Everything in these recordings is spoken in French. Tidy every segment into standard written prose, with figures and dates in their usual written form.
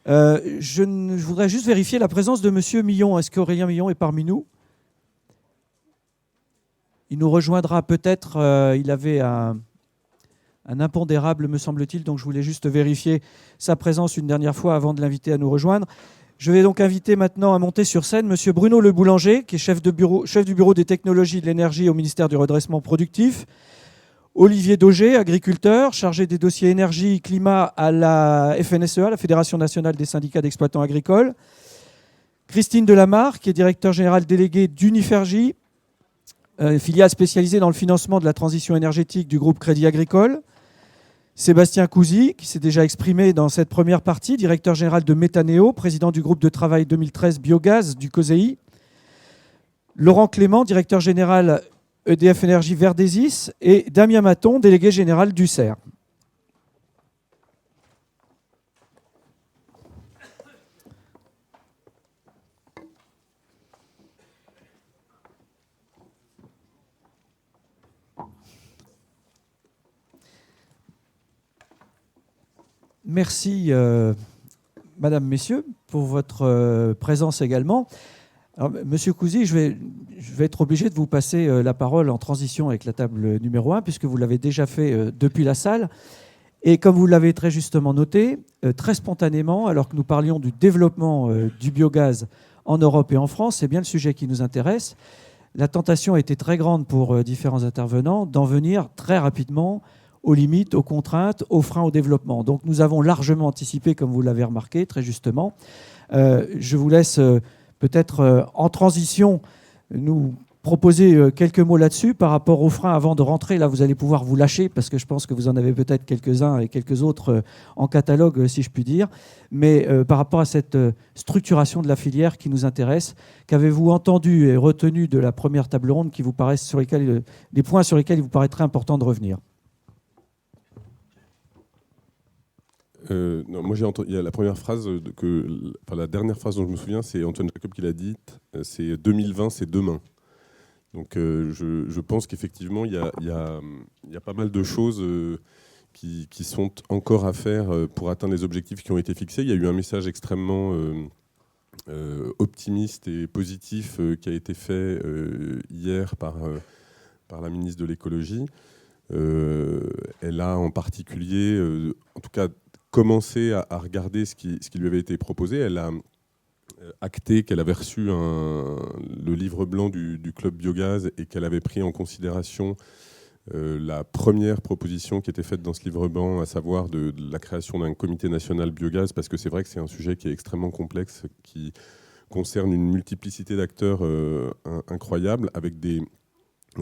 Je voudrais juste vérifier la présence de Monsieur Millon. Est-ce qu'Aurélien Millon est parmi nous? Il nous rejoindra peut-être. Il avait un impondérable, me semble-t-il, donc je voulais juste vérifier sa présence une dernière fois avant de l'inviter à nous rejoindre. Je vais donc inviter maintenant à monter sur scène Monsieur Bruno Le Boulanger, qui est chef du bureau des technologies et de l'énergie au ministère du redressement productif. Olivier Dauger, agriculteur, chargé des dossiers énergie et climat à la FNSEA, la Fédération nationale des syndicats d'exploitants agricoles. Christine Delamarre, qui est directeur général délégué d'Unifergie, filiale spécialisée dans le financement de la transition énergétique du groupe Crédit Agricole. Sébastien Cousy, qui s'est déjà exprimé dans cette première partie, directeur général de Métanéo, président du groupe de travail 2013 Biogaz du COSEI. Laurent Clément, directeur général EDF Énergie Verdésis, et Damien Maton, délégué général du CER. Merci, Madame, Messieurs, pour votre présence également. Alors, Monsieur Cousy, je vais être obligé de vous passer la parole en transition avec la table numéro 1, puisque vous l'avez déjà fait depuis la salle. Et comme vous l'avez très justement noté, très spontanément, alors que nous parlions du développement du biogaz en Europe et en France, c'est bien le sujet qui nous intéresse. La tentation a été très grande pour différents intervenants d'en venir très rapidement aux limites, aux contraintes, aux freins au développement. Donc nous avons largement anticipé, comme vous l'avez remarqué, très justement. Je vous laisse peut-être en transition nous proposer quelques mots là-dessus par rapport aux freins avant de rentrer. Là, vous allez pouvoir vous lâcher parce que je pense que vous en avez peut-être quelques-uns et quelques autres en catalogue, si je puis dire. Mais par rapport à cette structuration de la filière qui nous intéresse, qu'avez-vous entendu et retenu de la première table ronde qui vous paraissent sur lesquels, des points sur lesquels il vous paraîtrait important de revenir? Non, moi j'ai entendu, il y a la première phrase la dernière phrase dont je me souviens, c'est Antoine Jacob qui l'a dite, c'est 2020, c'est demain. Donc je pense qu'effectivement il y a pas mal de choses qui sont encore à faire pour atteindre les objectifs qui ont été fixés. Il y a eu un message extrêmement optimiste et positif qui a été fait hier par la ministre de l'écologie. Elle a en particulier, en tout cas, commencé à regarder ce qui lui avait été proposé. Elle a acté qu'elle avait reçu le livre blanc du Club Biogaz et qu'elle avait pris en considération la première proposition qui était faite dans ce livre blanc, à savoir de la création d'un comité national biogaz, parce que c'est vrai que c'est un sujet qui est extrêmement complexe, qui concerne une multiplicité d'acteurs incroyables, avec des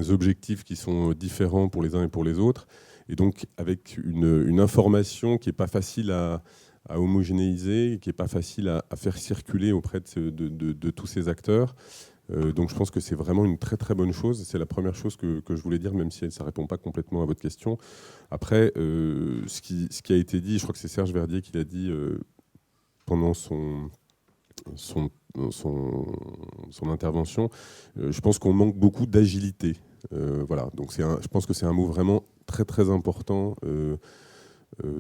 objectifs qui sont différents pour les uns et pour les autres, et donc avec une information qui n'est pas facile à homogénéiser, qui n'est pas facile à faire circuler auprès de tous ces acteurs. Donc je pense que c'est vraiment une très très bonne chose. C'est la première chose que je voulais dire, même si ça ne répond pas complètement à votre question. Après, ce qui a été dit, je crois que c'est Serge Verdier qui l'a dit pendant son intervention, je pense qu'on manque beaucoup d'agilité. Voilà, donc je pense que c'est un mot vraiment très très important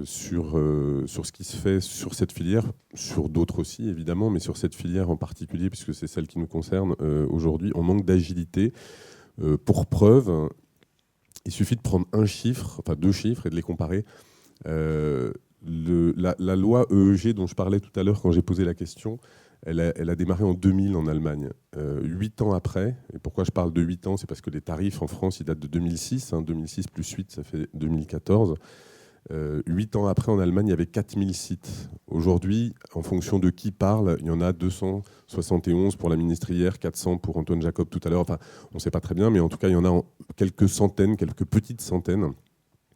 sur ce qui se fait sur cette filière, sur d'autres aussi évidemment, mais sur cette filière en particulier, puisque c'est celle qui nous concerne aujourd'hui. On manque d'agilité. Pour preuve, il suffit de prendre un chiffre, enfin 2 chiffres, et de les comparer. La loi EEG dont je parlais tout à l'heure quand j'ai posé la question, elle a démarré en 2000 en Allemagne. 8 ans après, et pourquoi je parle de 8 ans, c'est parce que les tarifs en France, ils datent de 2006. 2006 plus 8, ça fait 2014. 8 ans après, en Allemagne, il y avait 4000 sites. Aujourd'hui, en fonction de qui parle, il y en a 271 pour la ministre hier, 400 pour Antoine Jacob tout à l'heure. Enfin, on ne sait pas très bien, mais en tout cas, il y en a quelques centaines, quelques petites centaines.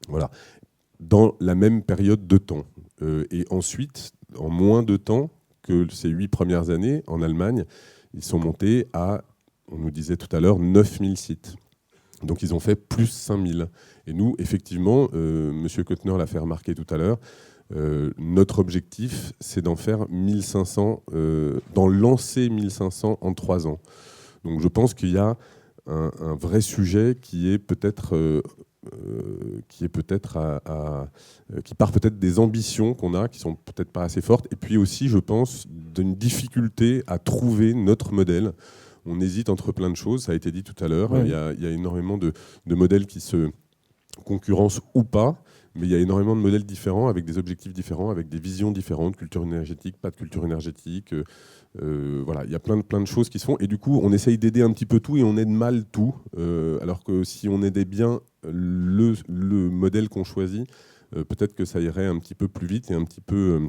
Voilà, dans la même période de temps. Et ensuite, en moins de temps que ces 8 premières années, en Allemagne, ils sont montés à, on nous disait tout à l'heure, 9000 sites. Donc ils ont fait plus 5000. Et nous, effectivement, M. Keutner l'a fait remarquer tout à l'heure, notre objectif, c'est d'en faire 1500, d'en lancer 1500 en 3 ans. Donc je pense qu'il y a un vrai sujet qui est peut-être qui est peut-être qui part peut-être des ambitions qu'on a, qui sont peut-être pas assez fortes, et puis aussi, je pense, d'une difficulté à trouver notre modèle. On hésite entre plein de choses, ça a été dit tout à l'heure. Ouais. Il y a énormément de modèles qui se concurrencent ou pas, mais il y a énormément de modèles différents, avec des objectifs différents, avec des visions différentes, culture énergétique, pas de culture énergétique. Voilà, il y a plein de choses qui se font, et du coup, on essaye d'aider un petit peu tout, et on aide mal tout, alors que si on aidait bien le modèle qu'on choisit, peut-être que ça irait un petit peu plus vite et un petit peu...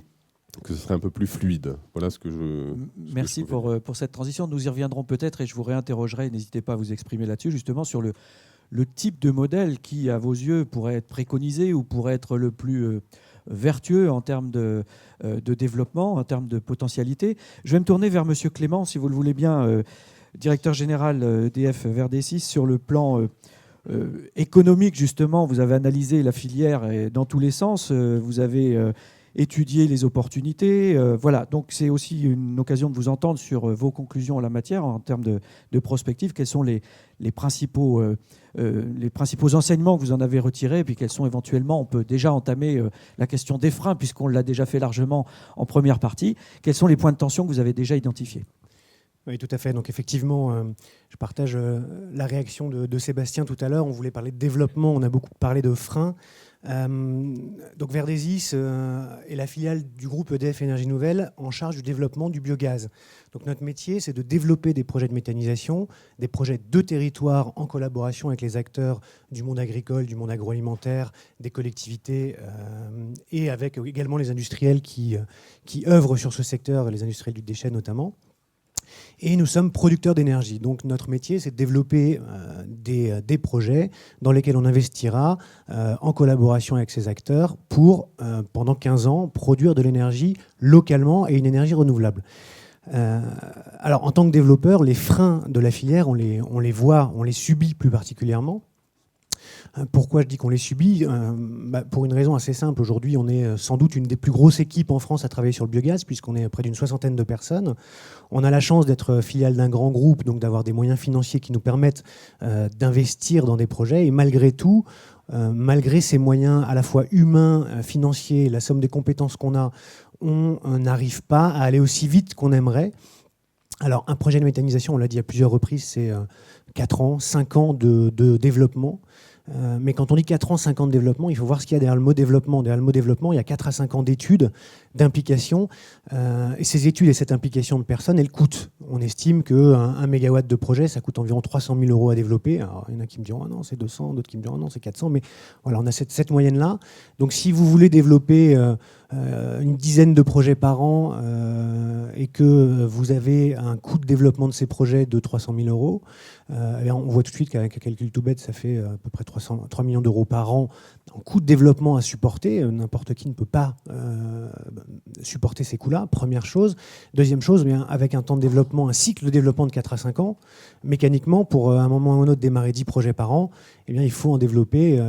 que ce serait un peu plus fluide. Voilà ce que je... Merci pour cette transition. Nous y reviendrons peut-être et je vous réinterrogerai. N'hésitez pas à vous exprimer là-dessus, justement, sur le type de modèle qui, à vos yeux, pourrait être préconisé ou pourrait être le plus vertueux en termes de développement, en termes de potentialité. Je vais me tourner vers M. Clément, si vous le voulez bien, directeur général EDF Verdessis, sur le plan... économique, justement. Vous avez analysé la filière dans tous les sens. Vous avez étudié les opportunités. Voilà. Donc, c'est aussi une occasion de vous entendre sur vos conclusions en la matière, en termes de prospective. Quels sont les principaux enseignements que vous en avez retirés, et puis quels sont éventuellement, on peut déjà entamer la question des freins, puisqu'on l'a déjà fait largement en première partie. Quels sont les points de tension que vous avez déjà identifiés ? Oui, tout à fait. Donc effectivement, je partage la réaction de Sébastien tout à l'heure. On voulait parler de développement, on a beaucoup parlé de freins. Donc Verdessis est la filiale du groupe EDF Énergie Nouvelle en charge du développement du biogaz. Donc notre métier, c'est de développer des projets de méthanisation, des projets de territoire en collaboration avec les acteurs du monde agricole, du monde agroalimentaire, des collectivités et avec également les industriels qui œuvrent sur ce secteur, les industriels du déchet notamment. Et nous sommes producteurs d'énergie. Donc notre métier, c'est de développer des projets dans lesquels on investira en collaboration avec ces acteurs pour, pendant 15 ans, produire de l'énergie localement et une énergie renouvelable. Alors en tant que développeur, les freins de la filière, on les voit, on les subit plus particulièrement. Pourquoi je dis qu'on les subit ? Pour une raison assez simple. Aujourd'hui, on est sans doute une des plus grosses équipes en France à travailler sur le biogaz, puisqu'on est près d'une 60aine de personnes. On a la chance d'être filiale d'un grand groupe, donc d'avoir des moyens financiers qui nous permettent d'investir dans des projets. Et malgré tout, malgré ces moyens à la fois humains, financiers, la somme des compétences qu'on a, on n'arrive pas à aller aussi vite qu'on aimerait. Alors, un projet de méthanisation, on l'a dit à plusieurs reprises, c'est 4 ans, 5 ans de développement. Mais quand on dit 4 ans, 5 ans de développement, il faut voir ce qu'il y a derrière le mot développement. Derrière le mot développement, il y a 4 à 5 ans d'études, d'implication. Et ces études et cette implication de personnes, elles coûtent. On estime qu'un mégawatt de projet, ça coûte environ 300 000 € à développer. Alors, il y en a qui me diront « Ah non, c'est 200 », d'autres qui me diront « Ah non, c'est 400 ». Mais voilà, on a cette moyenne-là. Donc si vous voulez développer une dizaine de projets par an et que vous avez un coût de développement de ces projets de 300 000 €, on voit tout de suite qu'avec un calcul tout bête, ça fait à peu près 3 millions d'euros par an en coût de développement à supporter. N'importe qui ne peut pas supporter ces coûts-là, première chose. Deuxième chose, avec un temps de développement, un cycle de développement de 4 à 5 ans, mécaniquement, pour à un moment ou un autre démarrer 10 projets par an, il faut en développer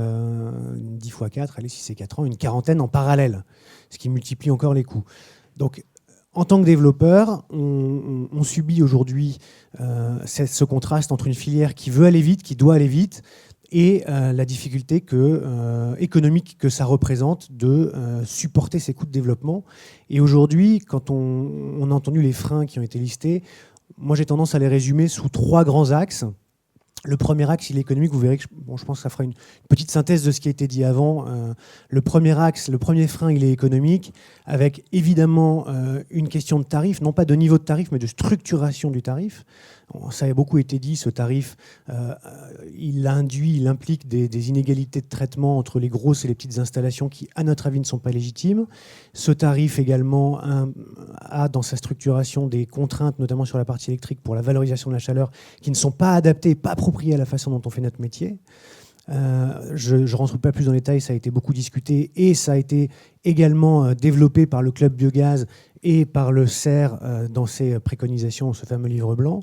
10 fois 4, allez, si c'est 4 ans, une quarantaine en parallèle, ce qui multiplie encore les coûts. Donc, en tant que développeur, on subit aujourd'hui ce contraste entre une filière qui veut aller vite, qui doit aller vite, et la difficulté économique que ça représente de supporter ces coûts de développement. Et aujourd'hui, quand on a entendu les freins qui ont été listés, moi j'ai tendance à les résumer sous 3 grands axes. Le premier axe, il est économique. Vous verrez que je pense que ça fera une petite synthèse de ce qui a été dit avant. Le premier axe, le premier frein, il est économique, avec évidemment une question de tarif, non pas de niveau de tarif, mais de structuration du tarif. Ça a beaucoup été dit, ce tarif, il implique des inégalités de traitement entre les grosses et les petites installations qui, à notre avis, ne sont pas légitimes. Ce tarif également a dans sa structuration des contraintes, notamment sur la partie électrique, pour la valorisation de la chaleur, qui ne sont pas adaptées, pas appropriées à la façon dont on fait notre métier. Je ne rentre pas plus dans les détails, ça a été beaucoup discuté et ça a été également développé par le Club Biogaz et par le CER dans ses préconisations, ce fameux livre blanc.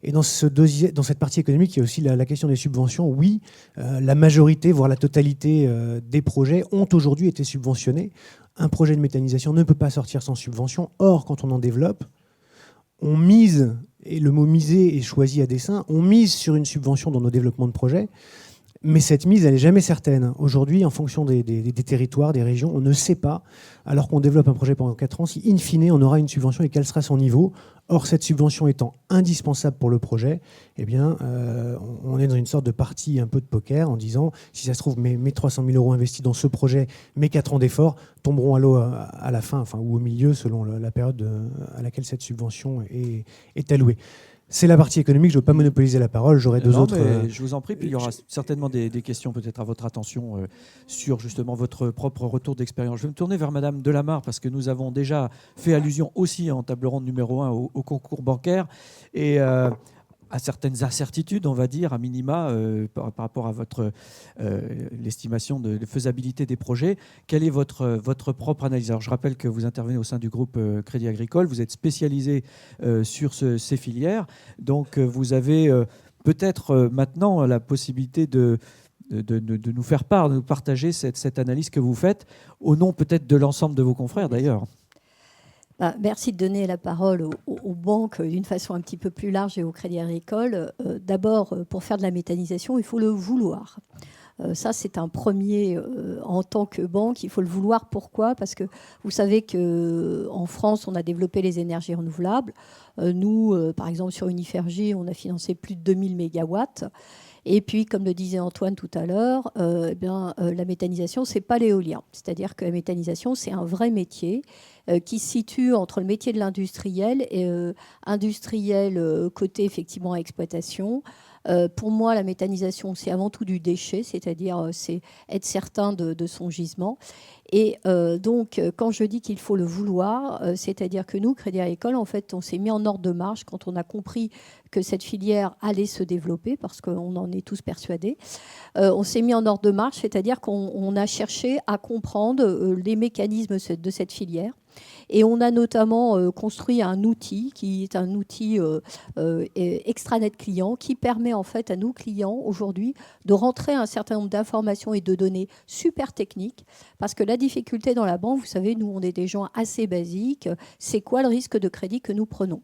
Et dans cette partie économique, il y a aussi la question des subventions. Oui, la majorité, voire la totalité des projets ont aujourd'hui été subventionnés. Un projet de méthanisation ne peut pas sortir sans subvention. Or, quand on en développe, on mise, et le mot miser est choisi à dessein, on mise sur une subvention dans nos développements de projets. Mais cette mise, elle n'est jamais certaine. Aujourd'hui, en fonction des territoires, des régions, on ne sait pas, alors qu'on développe un projet pendant 4 ans, si in fine on aura une subvention et quel sera son niveau. Or, cette subvention étant indispensable pour le projet, eh bien, on est dans une sorte de partie un peu de poker en disant, si ça se trouve, mes 300 000 euros investis dans ce projet, mes 4 ans d'efforts tomberont à l'eau à la fin, enfin, ou au milieu, selon la période à laquelle cette subvention est allouée. C'est la partie économique, je ne veux pas monopoliser la parole, j'aurai deux autres... Je vous en prie, puis il y aura certainement des questions peut-être à votre attention sur justement votre propre retour d'expérience. Je vais me tourner vers Madame Delamarre parce que nous avons déjà fait allusion aussi en table ronde numéro 1 au concours bancaire et à certaines incertitudes, on va dire, à minima, par rapport à votre l'estimation de faisabilité des projets. Quelle est votre propre analyse? Alors, je rappelle que vous intervenez au sein du groupe Crédit Agricole, vous êtes spécialisé sur ces filières, donc vous avez peut-être maintenant la possibilité de nous faire part, de nous partager cette analyse que vous faites, au nom peut-être de l'ensemble de vos confrères d'ailleurs. Merci de donner la parole aux banques d'une façon un petit peu plus large et au Crédit Agricole. D'abord, pour faire de la méthanisation, il faut le vouloir. Ça, c'est un premier en tant que banque. Il faut le vouloir. Pourquoi? Parce que vous savez qu'en France, on a développé les énergies renouvelables. Nous, par exemple, sur Unifergie, on a financé plus de 2000 mégawatts. Et puis, comme le disait Antoine tout à l'heure, la méthanisation, ce n'est pas l'éolien. C'est-à-dire que la méthanisation, c'est un vrai métier qui se situe entre le métier de l'industriel et industriel côté effectivement exploitation. Pour moi, la méthanisation, c'est avant tout du déchet, c'est-à-dire c'est être certain de son gisement. Et donc, quand je dis qu'il faut le vouloir, c'est-à-dire que nous, Crédit Agricole, en fait, on s'est mis en ordre de marche quand on a compris que cette filière allait se développer, parce qu'on en est tous persuadés. On s'est mis en ordre de marche, c'est-à-dire qu'on a cherché à comprendre les mécanismes de cette filière. Et on a notamment construit un outil qui est un outil extranet client qui permet en fait à nos clients aujourd'hui de rentrer un certain nombre d'informations et de données super techniques. Parce que la difficulté dans la banque, vous savez, nous on est des gens assez basiques, c'est quoi le risque de crédit que nous prenons?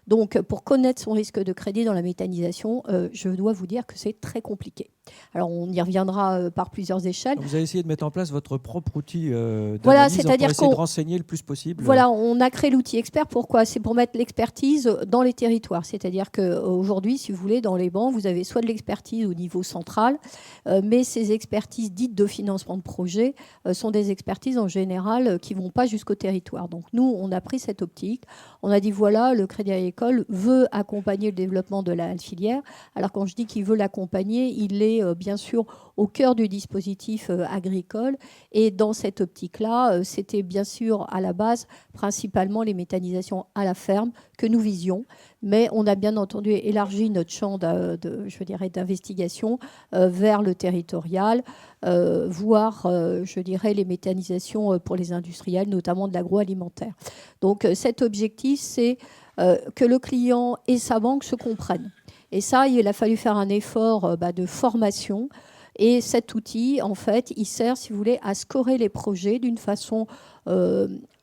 Donc pour connaître son risque de crédit dans la méthanisation, je dois vous dire que c'est très compliqué. Alors on y reviendra par plusieurs échelles. Vous avez essayé de mettre en place votre propre outil d'analyse voilà, c'est-à-dire pour essayer de renseigner le plus possible. Voilà, on a créé l'outil expert. Pourquoi? C'est pour mettre l'expertise dans les territoires. C'est-à-dire qu'aujourd'hui, si vous voulez, dans les banques, vous avez soit de l'expertise au niveau central, mais ces expertises dites de financement de projet sont des expertises en général qui ne vont pas jusqu'au territoire. Donc nous, on a pris cette optique. On a dit, voilà, le Crédit Agricole veut accompagner le développement de la filière. Alors quand je dis qu'il veut l'accompagner, il est bien sûr au cœur du dispositif agricole. Et dans cette optique-là, c'était bien sûr à la base principalement les méthanisations à la ferme que nous visions. Mais on a bien entendu élargi notre champ d'investigation vers le territorial, voire, les méthanisations pour les industriels, notamment de l'agroalimentaire. Donc cet objectif, c'est que le client et sa banque se comprennent. Et ça, il a fallu faire un effort de formation. Et cet outil, en fait, il sert, si vous voulez, à scorer les projets d'une façon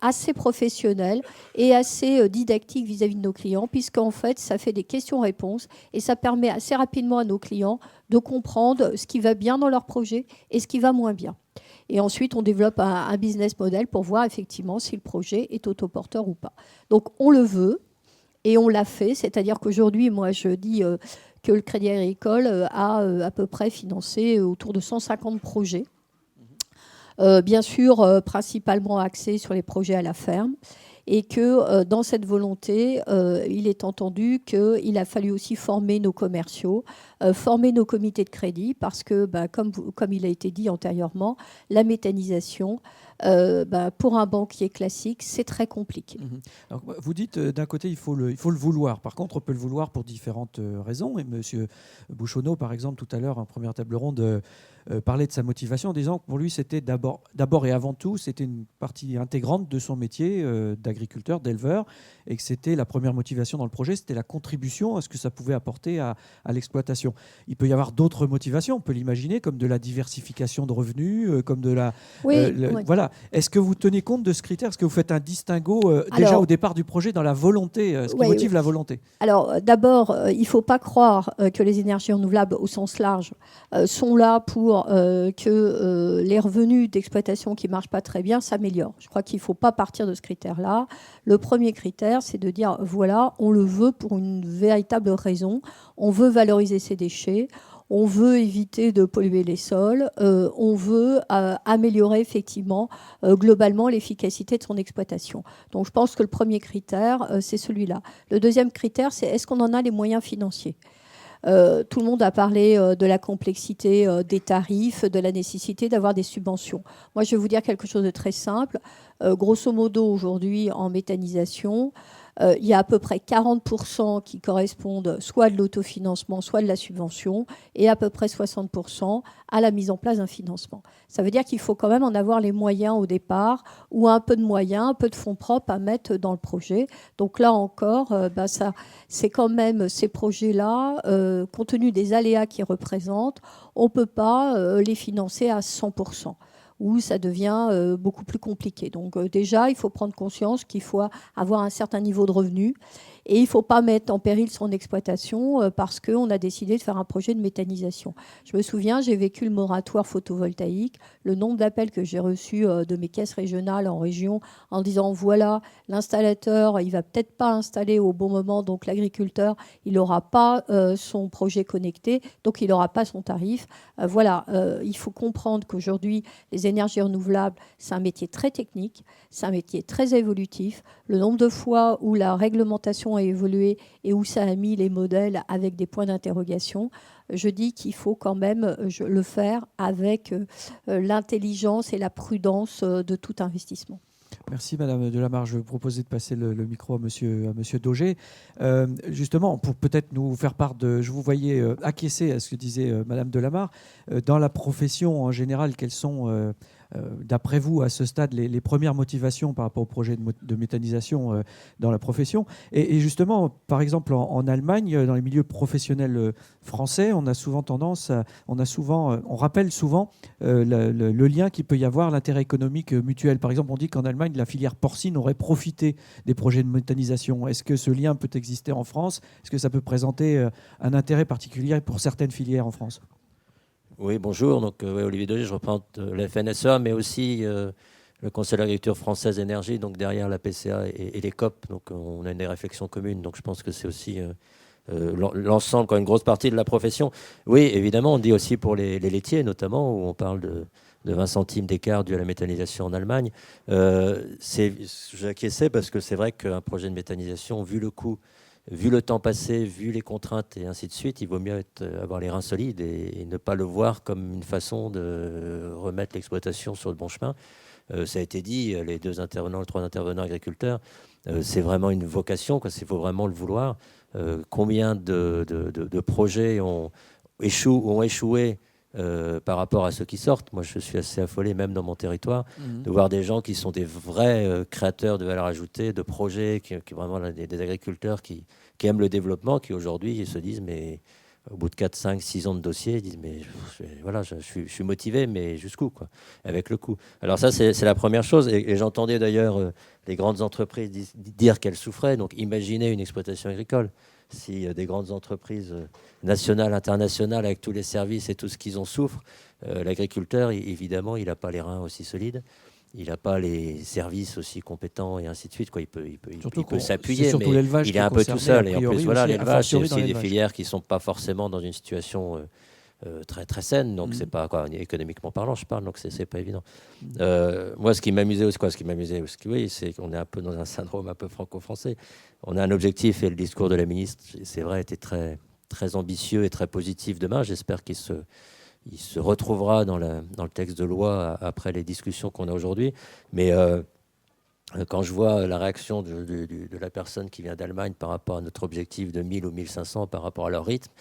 assez professionnelle et assez didactique vis-à-vis de nos clients, puisqu'en fait, ça fait des questions-réponses et ça permet assez rapidement à nos clients de comprendre ce qui va bien dans leur projet et ce qui va moins bien. Et ensuite, on développe un business model pour voir effectivement si le projet est autoporteur ou pas. Donc, on le veut. Et on l'a fait, c'est-à-dire qu'aujourd'hui, moi, je dis que le Crédit Agricole a à peu près financé autour de 150 projets. Bien sûr, principalement axés sur les projets à la ferme. Et que dans cette volonté, il est entendu qu'il a fallu aussi former nos commerciaux, former nos comités de crédit, parce que, comme il a été dit antérieurement, la méthanisation, pour un banquier classique, c'est très compliqué. Alors, vous dites, d'un côté, il faut le vouloir. Par contre, on peut le vouloir pour différentes raisons. Et M. Bouchonneau, par exemple, tout à l'heure, en première table ronde, parlait de sa motivation en disant que pour lui, c'était d'abord et avant tout, c'était une partie intégrante de son métier d'agriculteur, d'éleveur, et que c'était la première motivation dans le projet, c'était la contribution à ce que ça pouvait apporter à l'exploitation. Il peut y avoir d'autres motivations, on peut l'imaginer, comme de la diversification de revenus, comme de la... Oui. Voilà. Voilà. Est-ce que vous tenez compte de ce critère? Est-ce que vous faites un distinguo déjà au départ du projet dans la volonté, ce qui motive la volonté? Alors d'abord, il ne faut pas croire que les énergies renouvelables au sens large sont là pour que les revenus d'exploitation qui ne marchent pas très bien s'améliorent. Je crois qu'il ne faut pas partir de ce critère-là. Le premier critère, c'est de dire, voilà, on le veut pour une véritable raison. On veut valoriser ces déchets. On veut éviter de polluer les sols, on veut améliorer effectivement globalement l'efficacité de son exploitation. Donc je pense que le premier critère, c'est celui-là. Le deuxième critère, c'est est-ce qu'on en a les moyens financiers ? Tout le monde a parlé de la complexité des tarifs, de la nécessité d'avoir des subventions. Moi, je vais vous dire quelque chose de très simple. Grosso modo, aujourd'hui, en méthanisation, il y a à peu près 40% qui correspondent soit à de l'autofinancement, soit de la subvention, et à peu près 60% à la mise en place d'un financement. Ça veut dire qu'il faut quand même en avoir les moyens au départ, ou un peu de moyens, un peu de fonds propres à mettre dans le projet. Donc là encore, c'est quand même ces projets-là, compte tenu des aléas qu'ils représentent, on ne peut pas les financer à 100%. Où ça devient beaucoup plus compliqué. Donc déjà, il faut prendre conscience qu'il faut avoir un certain niveau de revenu et il ne faut pas mettre en péril son exploitation parce qu'on a décidé de faire un projet de méthanisation. Je me souviens, j'ai vécu le moratoire photovoltaïque, le nombre d'appels que j'ai reçus de mes caisses régionales en région en disant voilà, l'installateur, il ne va peut-être pas installer au bon moment, donc l'agriculteur, il n'aura pas son projet connecté, donc il n'aura pas son tarif. Voilà, il faut comprendre qu'aujourd'hui, les énergies renouvelables, c'est un métier très technique, c'est un métier très évolutif. Le nombre de fois où la réglementation a évolué et où ça a mis les modèles avec des points d'interrogation, je dis qu'il faut quand même le faire avec l'intelligence et la prudence de tout investissement. Merci Madame Delamarre. Je vais vous proposer de passer le micro à Monsieur Dauger. Justement, pour peut-être nous faire part de... Je vous voyais acquiescer à ce que disait Madame Delamarre. Dans la profession en général, quelles sont, d'après vous, à ce stade, les premières motivations par rapport au projet de méthanisation dans la profession? Et justement, par exemple, en Allemagne, dans les milieux professionnels français, on a souvent tendance, on rappelle souvent le lien qu'il peut y avoir, l'intérêt économique mutuel. Par exemple, on dit qu'en Allemagne, la filière porcine aurait profité des projets de méthanisation. Est-ce que ce lien peut exister en France? Est-ce que ça peut présenter un intérêt particulier pour certaines filières en France? Oui, bonjour. Donc, Olivier Dauger, je représente la FNSEA, mais aussi le Conseil de l'agriculture française énergie, donc derrière la PCA et les COP. Donc, on a des réflexions communes. Donc, je pense que c'est aussi l'ensemble, quand une grosse partie de la profession. Oui, évidemment, on dit aussi pour les laitiers, notamment, où on parle de 20 centimes d'écart dû à la méthanisation en Allemagne. J'acquiesçais parce que c'est vrai qu'un projet de méthanisation, vu le coût, vu le temps passé, vu les contraintes et ainsi de suite, il vaut mieux avoir les reins solides et ne pas le voir comme une façon de remettre l'exploitation sur le bon chemin. Ça a été dit, les deux trois intervenants agriculteurs, c'est vraiment une vocation, il faut vraiment le vouloir. Combien de projets ont échoué par rapport à ceux qui sortent. Moi, je suis assez affolé, même dans mon territoire, de voir des gens qui sont des vrais créateurs de valeur ajoutée, de projets, qui vraiment des agriculteurs qui aiment le développement, qui aujourd'hui se disent, mais au bout de 4, 5, 6 ans de dossier, ils disent, mais voilà, je suis motivé, mais jusqu'où, quoi, avec le coût. Alors ça, c'est la première chose. Et j'entendais d'ailleurs les grandes entreprises dire qu'elles souffraient. Donc imaginez une exploitation agricole. Si des grandes entreprises nationales, internationales, avec tous les services et tout ce qu'ils ont souffrent, l'agriculteur, évidemment, il n'a pas les reins aussi solides, il n'a pas les services aussi compétents et ainsi de suite. Quoi. Il peut s'appuyer, mais il est un peu tout seul. Et en plus, voilà, l'élevage, c'est aussi des filières qui ne sont pas forcément dans une situation très, très saine. Donc, c'est pas, économiquement parlant, je parle, donc c'est pas évident. Moi, ce qui m'amusait aussi, c'est qu'on est un peu dans un syndrome un peu franco-français. On a un objectif, et le discours de la ministre, c'est vrai, était très, très ambitieux et très positif demain. J'espère qu'il se retrouvera dans le texte de loi après les discussions qu'on a aujourd'hui. Mais quand je vois la réaction de la personne qui vient d'Allemagne par rapport à notre objectif de 1000 ou 1500, par rapport à leur rythme,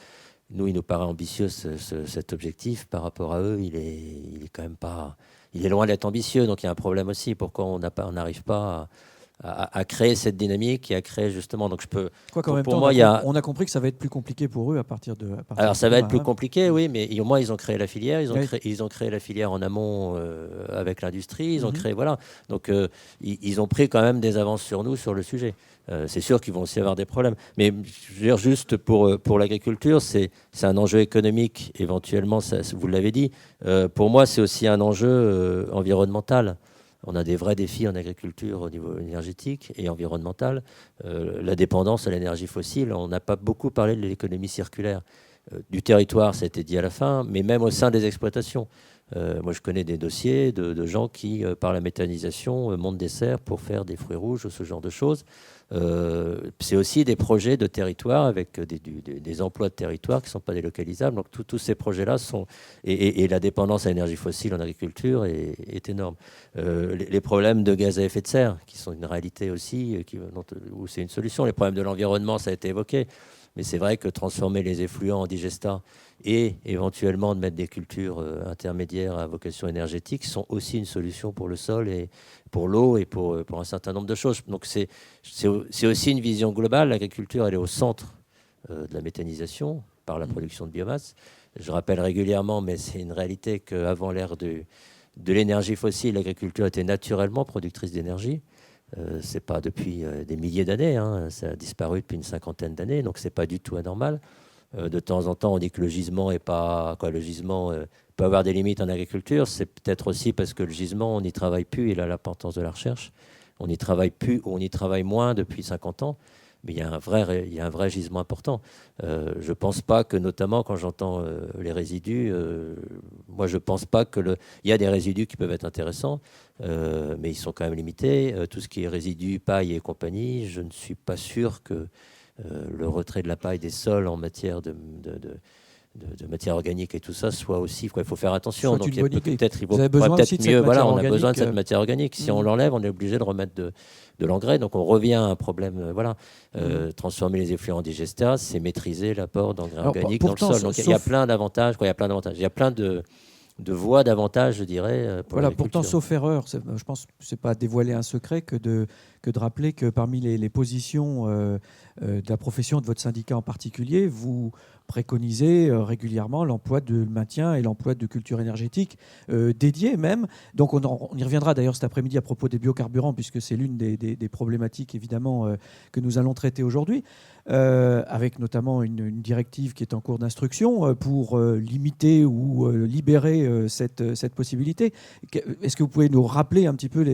nous, il nous paraît ambitieux cet objectif. Par rapport à eux, il est quand même pas... Il est loin d'être ambitieux, donc il y a un problème aussi. Pourquoi on n'arrive pas à créer cette dynamique et à créer justement. Donc je peux. Quoi qu'en même pour temps, moi, on a compris que ça va être plus compliqué pour eux à partir de. Alors ça va être plus hein. compliqué, oui, mais au moins ils ont créé la filière, Oui. ils ont créé la filière en amont avec l'industrie, ils ont Mhm. créé, voilà. Donc ils ont pris quand même des avances sur nous sur le sujet. C'est sûr qu'ils vont aussi avoir des problèmes, mais je veux dire, juste pour l'agriculture, c'est un enjeu économique éventuellement, vous l'avez dit. Pour moi, c'est aussi un enjeu environnemental. On a des vrais défis en agriculture au niveau énergétique et environnemental. La dépendance à l'énergie fossile, on n'a pas beaucoup parlé de l'économie circulaire. Du territoire, ça a été dit à la fin, mais même au sein des exploitations. Moi, je connais des dossiers de gens qui, par la méthanisation, montent des serres pour faire des fruits rouges ou ce genre de choses. C'est aussi des projets de territoire avec des emplois de territoire qui ne sont pas délocalisables. Donc, tous ces projets-là sont... Et la dépendance à l'énergie fossile en agriculture est énorme. Les problèmes de gaz à effet de serre, qui sont une réalité aussi, où c'est une solution. Les problèmes de l'environnement, ça a été évoqué. Mais c'est vrai que transformer les effluents en digestats et éventuellement de mettre des cultures intermédiaires à vocation énergétique sont aussi une solution pour le sol et pour l'eau et pour un certain nombre de choses. Donc c'est aussi une vision globale. L'agriculture, elle est au centre de la méthanisation par la production de biomasse. Je rappelle régulièrement, mais c'est une réalité qu'avant l'ère de l'énergie fossile, l'agriculture était naturellement productrice d'énergie. C'est pas depuis des milliers d'années, hein. Ça a disparu depuis une cinquantaine d'années, donc c'est pas du tout anormal. De temps en temps, on dit que le gisement est pas quoi, le gisement peut avoir des limites en agriculture. C'est peut-être aussi parce que le gisement, on n'y travaille plus. Il a l'importance de la recherche. On n'y travaille plus ou on y travaille moins depuis 50 ans. Mais il y a un vrai gisement important. Je pense pas que, notamment quand j'entends les résidus, moi je pense pas que il y a des résidus qui peuvent être intéressants, mais ils sont quand même limités. Tout ce qui est résidus, paille et compagnie, je ne suis pas sûr que le retrait de la paille des sols en matière de matière organique et tout ça soit aussi. Quoi, il faut faire attention. Donc il vaut peut-être mieux. Voilà, on a besoin de cette matière organique. Si on l'enlève, on est obligé de remettre de l'engrais. Donc on revient à un problème. Voilà, transformer les effluents en digestats, c'est maîtriser l'apport d'engrais organiques dans le sol. Donc il y a plein d'avantages. Il y a plein d'avantages. Il y a plein de voies d'avantages, je dirais. Voilà, pourtant, sauf erreur, je pense que ce n'est pas dévoiler un secret que de rappeler que parmi les positions de la profession, de votre syndicat en particulier, vous préconisez régulièrement l'emploi de maintien et l'emploi de cultures énergétiques dédiées même. Donc on y reviendra d'ailleurs cet après-midi à propos des biocarburants, puisque c'est l'une des problématiques évidemment que nous allons traiter aujourd'hui, avec notamment une directive qui est en cours d'instruction pour limiter ou libérer cette possibilité. Est-ce que vous pouvez nous rappeler un petit peu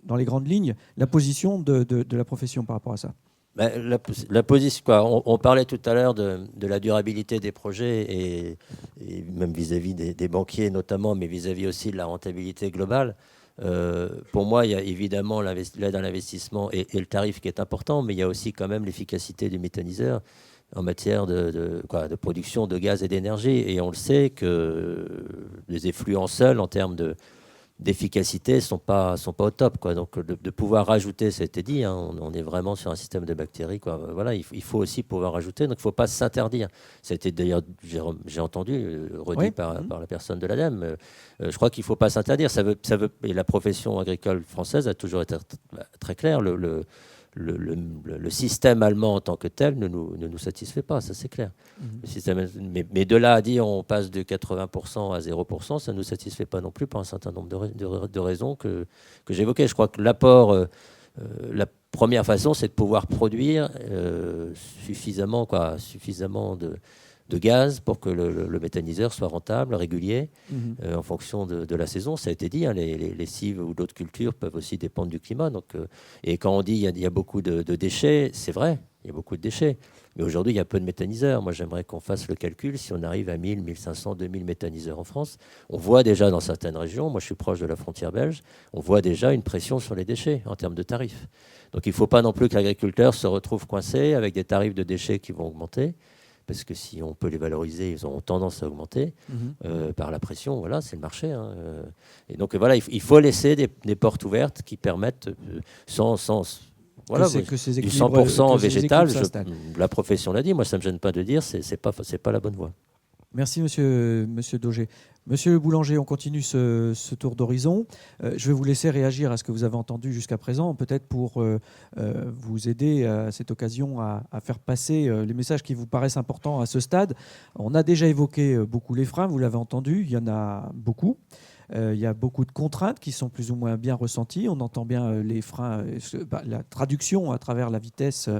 dans les grandes lignes la position de la profession par rapport à ça ? La position, quoi. On parlait tout à l'heure de la durabilité des projets et même vis-à-vis des banquiers notamment, mais vis-à-vis aussi de la rentabilité globale. Pour moi, il y a évidemment l'aide à l'investissement et le tarif qui est important, mais il y a aussi quand même l'efficacité du méthaniseur en matière de production de gaz et d'énergie. Et on le sait que les effluents seuls en termes d'efficacité sont pas au top, quoi. Donc de pouvoir rajouter, ça a été dit, hein, on est vraiment sur un système de bactéries, quoi. Voilà, il faut aussi pouvoir rajouter, donc il ne faut pas s'interdire. Ça a été d'ailleurs, j'ai entendu redit par la personne de l'ADEME. Je crois qu'il ne faut pas s'interdire. Et la profession agricole française a toujours été très claire. Le système allemand en tant que tel ne nous satisfait pas, ça c'est clair. Le système, mais de là à dire on passe de 80% à 0%, ça ne nous satisfait pas non plus pour un certain nombre de raisons que j'évoquais. Je crois que l'apport, la première façon, c'est de pouvoir produire suffisamment de gaz pour que le méthaniseur soit rentable, régulier, en fonction de la saison. Ça a été dit, hein, les cives ou d'autres cultures peuvent aussi dépendre du climat. Donc, et quand on dit il y a beaucoup de déchets, c'est vrai, il y a beaucoup de déchets. Mais aujourd'hui, il y a peu de méthaniseurs. Moi, j'aimerais qu'on fasse le calcul. Si on arrive à 1000, 1500, 2000 méthaniseurs en France, on voit déjà dans certaines régions, moi je suis proche de la frontière belge, on voit déjà une pression sur les déchets en termes de tarifs. Donc il ne faut pas non plus que l'agriculteur se retrouve coincé avec des tarifs de déchets qui vont augmenter. Parce que si on peut les valoriser, ils auront tendance à augmenter par la pression. Voilà, c'est le marché. Hein. Et donc voilà, il faut laisser des portes ouvertes qui permettent, voilà, du 100% végétal. La profession l'a dit. Moi, ça me gêne pas de dire, c'est pas la bonne voie. Merci, monsieur Dauger. Monsieur Boulanger, on continue ce tour d'horizon. Je vais vous laisser réagir à ce que vous avez entendu jusqu'à présent, peut-être pour vous aider à cette occasion à faire passer les messages qui vous paraissent importants à ce stade. On a déjà évoqué beaucoup les freins, vous l'avez entendu, il y en a beaucoup. Il y a beaucoup de contraintes qui sont plus ou moins bien ressenties. On entend bien les freins, la traduction à travers la vitesse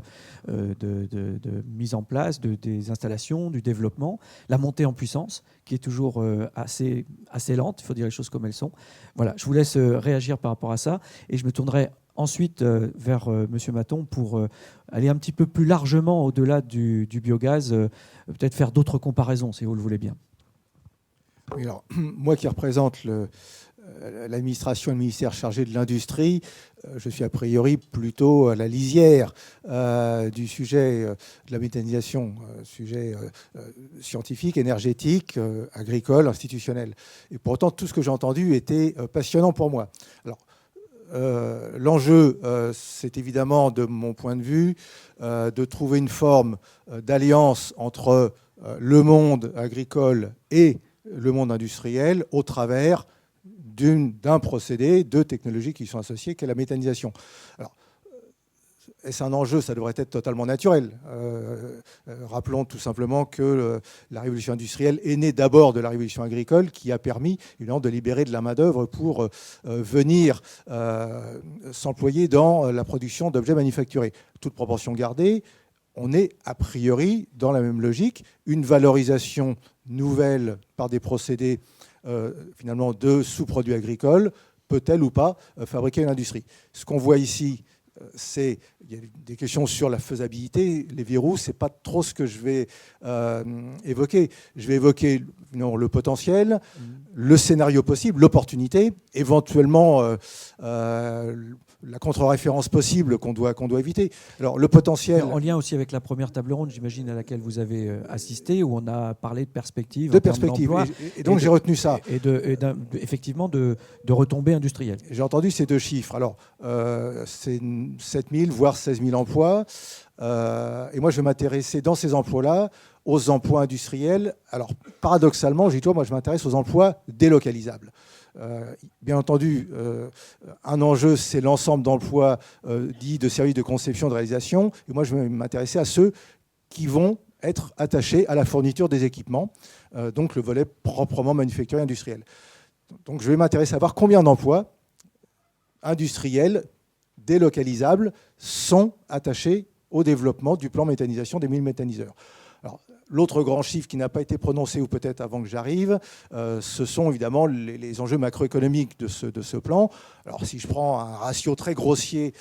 de mise en place des installations, du développement, la montée en puissance qui est toujours assez lente, il faut dire les choses comme elles sont. Voilà, je vous laisse réagir par rapport à ça et je me tournerai ensuite vers M. Mathon pour aller un petit peu plus largement au-delà du biogaz, peut-être faire d'autres comparaisons si vous le voulez bien. Oui, alors, moi qui représente l'administration et le ministère chargé de l'industrie, je suis a priori plutôt à la lisière du sujet de la méthanisation, sujet scientifique, énergétique, agricole, institutionnel. Et pourtant, tout ce que j'ai entendu était passionnant pour moi. Alors, l'enjeu, c'est évidemment, de mon point de vue, de trouver une forme d'alliance entre le monde agricole et le monde industriel au travers d'un procédé, de technologies qui sont associées, qu'est la méthanisation. Alors, est-ce un enjeu? Ça devrait être totalement naturel. Rappelons tout simplement que la révolution industrielle est née d'abord de la révolution agricole qui a permis évidemment de libérer de la main-d'œuvre pour venir s'employer dans la production d'objets manufacturés. Toute proportion gardée, on est a priori dans la même logique, une valorisation nouvelle par des procédés finalement de sous-produits agricoles peut-elle ou pas fabriquer une industrie. Ce qu'on voit ici, il y a des questions sur la faisabilité, les verrous, c'est pas trop ce que je vais évoquer. Je vais évoquer le potentiel, le scénario possible, l'opportunité, éventuellement la contre-référence possible qu'on doit éviter. Alors, le potentiel... En lien aussi avec la première table ronde, j'imagine, à laquelle vous avez assisté, où on a parlé de perspectives. De perspectives. Et donc, j'ai retenu ça. Effectivement, de retombées industrielles. J'ai entendu ces deux chiffres. Alors, c'est 7 000, voire 16 000 emplois. Et moi, je vais m'intéresser dans ces emplois-là aux emplois industriels. Alors, paradoxalement, moi, je m'intéresse aux emplois délocalisables. Bien entendu, un enjeu, c'est l'ensemble d'emplois dits de services de conception et de réalisation. Et moi, je vais m'intéresser à ceux qui vont être attachés à la fourniture des équipements, donc le volet proprement manufacturier industriel. Donc, je vais m'intéresser à voir combien d'emplois industriels délocalisables sont attachés au développement du plan méthanisation des 1000 méthaniseurs. Alors, l'autre grand chiffre qui n'a pas été prononcé, ou peut-être avant que j'arrive, ce sont évidemment les enjeux macroéconomiques de ce plan. Alors, si je prends un ratio très grossier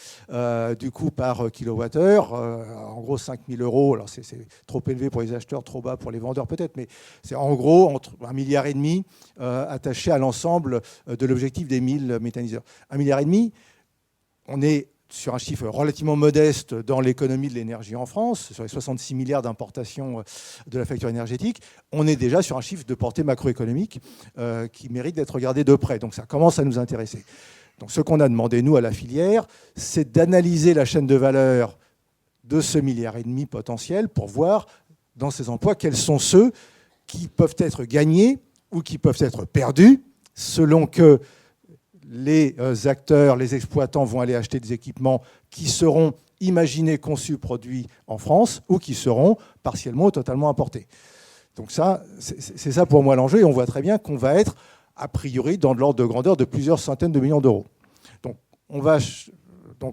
du coût par kilowattheure, en gros 5 000 €, alors c'est trop élevé pour les acheteurs, trop bas pour les vendeurs peut-être, mais c'est en gros entre 1,5 milliard attaché à l'ensemble de l'objectif des 1000 méthaniseurs. 1,5 milliard, on est sur un chiffre relativement modeste dans l'économie de l'énergie en France, sur les 66 milliards d'importations de la facture énergétique, on est déjà sur un chiffre de portée macroéconomique qui mérite d'être regardé de près. Donc ça commence à nous intéresser. Donc ce qu'on a demandé, nous, à la filière, c'est d'analyser la chaîne de valeur de ce 1,5 milliard potentiel pour voir, dans ces emplois, quels sont ceux qui peuvent être gagnés ou qui peuvent être perdus, selon que les acteurs, les exploitants vont aller acheter des équipements qui seront imaginés, conçus, produits en France ou qui seront partiellement ou totalement importés. Donc ça, c'est ça pour moi l'enjeu et on voit très bien qu'on va être a priori dans de l'ordre de grandeur de plusieurs centaines de millions d'euros. Donc,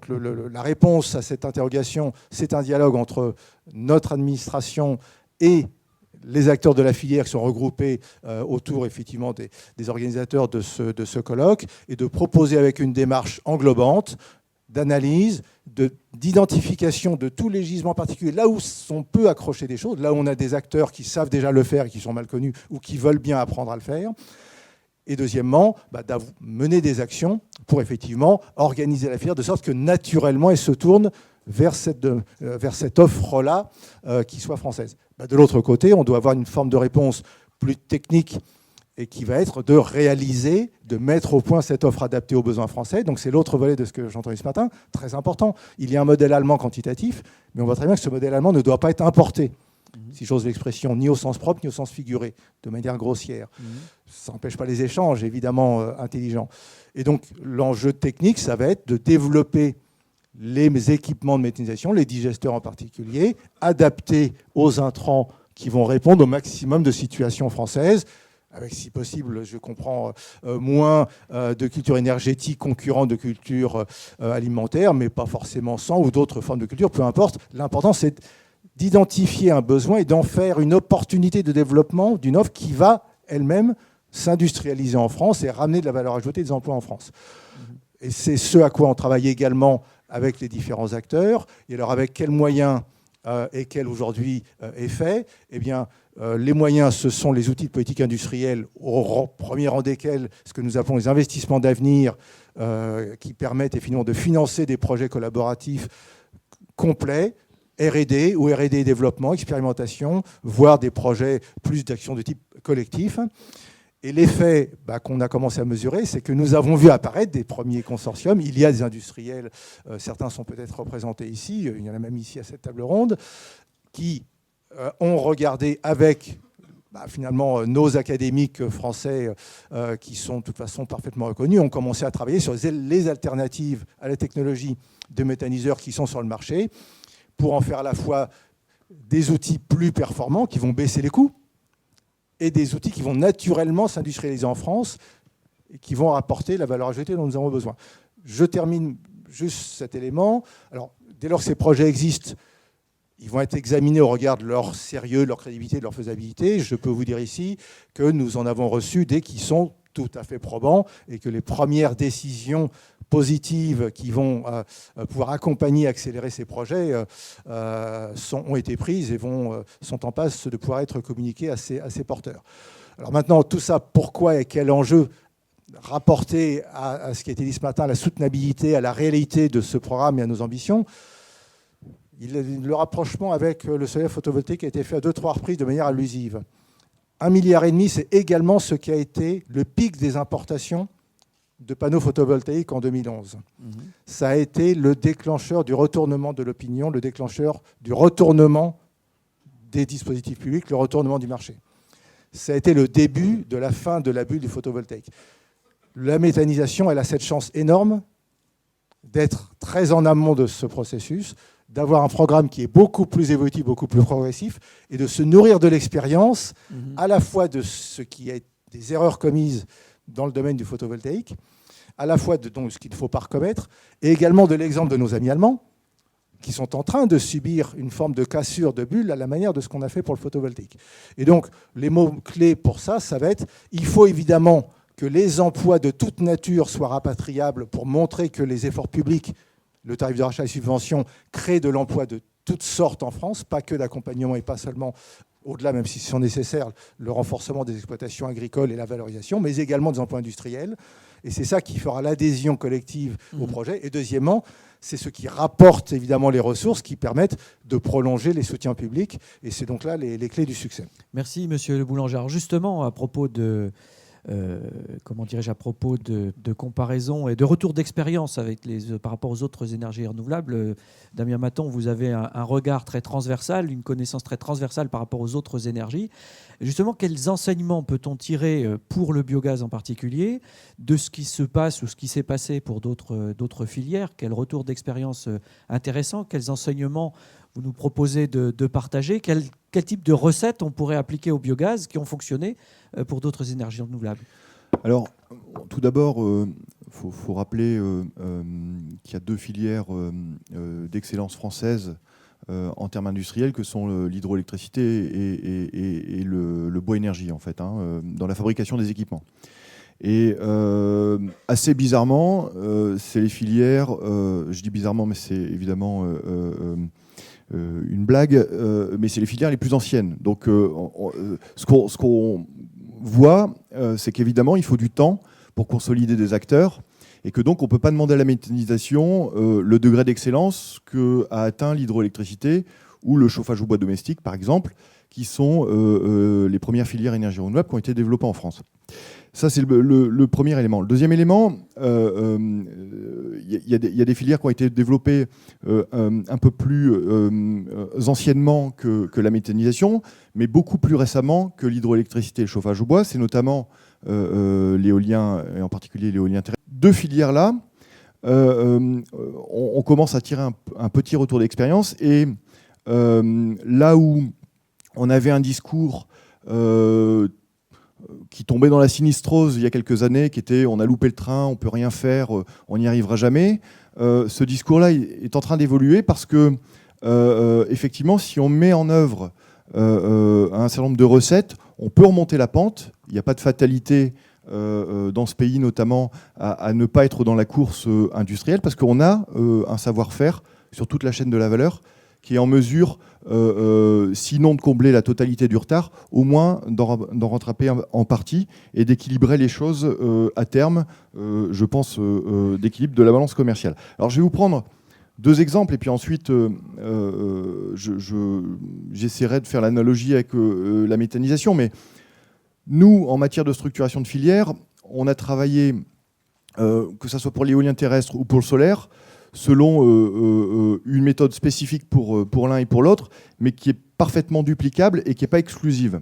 la réponse à cette interrogation, c'est un dialogue entre notre administration et les acteurs de la filière qui sont regroupés autour effectivement des organisateurs de ce colloque et de proposer avec une démarche englobante d'analyse, d'identification de tous les gisements particuliers, là où on peut accrocher des choses, là où on a des acteurs qui savent déjà le faire et qui sont mal connus ou qui veulent bien apprendre à le faire. Et deuxièmement, mener des actions pour effectivement organiser la filière de sorte que naturellement elle se tourne vers cette offre-là qui soit française. De l'autre côté, on doit avoir une forme de réponse plus technique et qui va être de réaliser, de mettre au point cette offre adaptée aux besoins français. Donc c'est l'autre volet de ce que j'ai entendu ce matin, très important. Il y a un modèle allemand quantitatif, mais on voit très bien que ce modèle allemand ne doit pas être importé. si j'ose l'expression, ni au sens propre, ni au sens figuré, de manière grossière. Ça n'empêche pas les échanges, évidemment, intelligents. Et donc, l'enjeu technique, ça va être de développer les équipements de méthanisation, les digesteurs en particulier, adaptés aux intrants qui vont répondre au maximum de situations françaises, avec, si possible, je comprends, moins de culture énergétique concurrente de culture alimentaire, mais pas forcément sans, ou d'autres formes de culture, peu importe. L'important, c'est d'identifier un besoin et d'en faire une opportunité de développement d'une offre qui va elle-même s'industrialiser en France et ramener de la valeur ajoutée des emplois en France. Et c'est ce à quoi on travaille également avec les différents acteurs. Et alors avec quels moyens et quel aujourd'hui est fait? Eh bien, les moyens, ce sont les outils de politique industrielle, au premier rang desquels ce que nous appelons les investissements d'avenir, qui permettent finalement de financer des projets collaboratifs complets, R&D ou R&D développement, expérimentation, voire des projets plus d'action de type collectif. Et l'effet qu'on a commencé à mesurer, c'est que nous avons vu apparaître des premiers consortiums. Il y a des industriels, certains sont peut-être représentés ici, il y en a même ici à cette table ronde, qui ont regardé avec finalement nos académiques français qui sont de toute façon parfaitement reconnus, ont commencé à travailler sur les alternatives à la technologie de méthaniseurs qui sont sur le marché, pour en faire à la fois des outils plus performants qui vont baisser les coûts et des outils qui vont naturellement s'industrialiser en France et qui vont apporter la valeur ajoutée dont nous avons besoin. Je termine juste cet élément. Alors, dès lors que ces projets existent, ils vont être examinés au regard de leur sérieux, de leur crédibilité, de leur faisabilité. Je peux vous dire ici que nous en avons reçu des qui sont tout à fait probants et que les premières décisions positives qui vont pouvoir accompagner, accélérer ces projets ont été prises et sont en passe de pouvoir être communiquées à ces porteurs. Alors maintenant, tout ça, pourquoi et quel enjeu rapporté à ce qui a été dit ce matin, à la soutenabilité, à la réalité de ce programme et à nos ambitions? Le rapprochement avec le solaire photovoltaïque a été fait à 2-3 reprises de manière allusive. 1,5 milliard, c'est également ce qui a été le pic des importations de panneaux photovoltaïques en 2011. Ça a été le déclencheur du retournement de l'opinion, le déclencheur du retournement des dispositifs publics, le retournement du marché. Ça a été le début de la fin de la bulle du photovoltaïque. La méthanisation, elle a cette chance énorme d'être très en amont de ce processus, d'avoir un programme qui est beaucoup plus évolutif, beaucoup plus progressif, et de se nourrir de l'expérience, à la fois de ce qui est des erreurs commises dans le domaine du photovoltaïque, à la fois de ce qu'il ne faut pas recommettre, et également de l'exemple de nos amis allemands, qui sont en train de subir une forme de cassure de bulle à la manière de ce qu'on a fait pour le photovoltaïque. Et donc, les mots-clés pour ça, ça va être, il faut évidemment que les emplois de toute nature soient rapatriables pour montrer que les efforts publics, le tarif de rachat et subventions, créent de l'emploi de toutes sortes en France, pas que d'accompagnement et pas seulement, au-delà, même si sont nécessaires, le renforcement des exploitations agricoles et la valorisation, mais également des emplois industriels. Et c'est ça qui fera l'adhésion collective au projet. Et deuxièmement, c'est ce qui rapporte évidemment les ressources qui permettent de prolonger les soutiens publics. Et c'est donc là les clés du succès. Merci, Monsieur Le Boulanger. Alors justement, à propos de... à propos de comparaison et de retour d'expérience par rapport aux autres énergies renouvelables, Damien Maton, vous avez un regard très transversal, une connaissance très transversale par rapport aux autres énergies. Justement, quels enseignements peut-on tirer pour le biogaz en particulier de ce qui se passe ou ce qui s'est passé pour d'autres filières? Quel retour d'expérience intéressant? Quels enseignements vous nous proposez de partager? Quel type de recettes on pourrait appliquer au biogaz qui ont fonctionné pour d'autres énergies renouvelables? Alors, tout d'abord, faut rappeler qu'il y a 2 filières d'excellence française en termes industriels, que sont l'hydroélectricité et le bois énergie, en fait, dans la fabrication des équipements. Et assez bizarrement, c'est les filières, je dis bizarrement, mais c'est évidemment une blague, mais c'est les filières les plus anciennes. Donc, ce qu'on voit, c'est qu'évidemment, il faut du temps pour consolider des acteurs, et que donc on ne peut pas demander à la méthanisation le degré d'excellence qu'a atteint l'hydroélectricité ou le chauffage au bois domestique, par exemple, qui sont les premières filières énergie renouvelable qui ont été développées en France. Ça, c'est le premier élément. Le deuxième élément, il y a des filières qui ont été développées un peu plus anciennement que la méthanisation, mais beaucoup plus récemment que l'hydroélectricité et le chauffage au bois. C'est notamment l'éolien, et en particulier l'éolien terrestre. Deux filières-là, on commence à tirer un petit retour d'expérience. Et là où on avait un discours qui tombait dans la sinistrose il y a quelques années, qui était « on a loupé le train, on ne peut rien faire, on n'y arrivera jamais », ce discours-là est en train d'évoluer parce que, effectivement, si on met en œuvre un certain nombre de recettes, on peut remonter la pente. Il n'y a pas de fatalité dans ce pays, notamment, à ne pas être dans la course industrielle, parce qu'on a un savoir-faire sur toute la chaîne de la valeur qui est en mesure, sinon de combler la totalité du retard, au moins d'en rattraper en partie et d'équilibrer les choses à terme, je pense, d'équilibre de la balance commerciale. Alors je vais vous prendre deux exemples et puis ensuite j'essaierai de faire l'analogie avec la méthanisation. Mais nous, en matière de structuration de filière, on a travaillé, que ce soit pour l'éolien terrestre ou pour le solaire, selon une méthode spécifique pour l'un et pour l'autre, mais qui est parfaitement duplicable et qui n'est pas exclusive.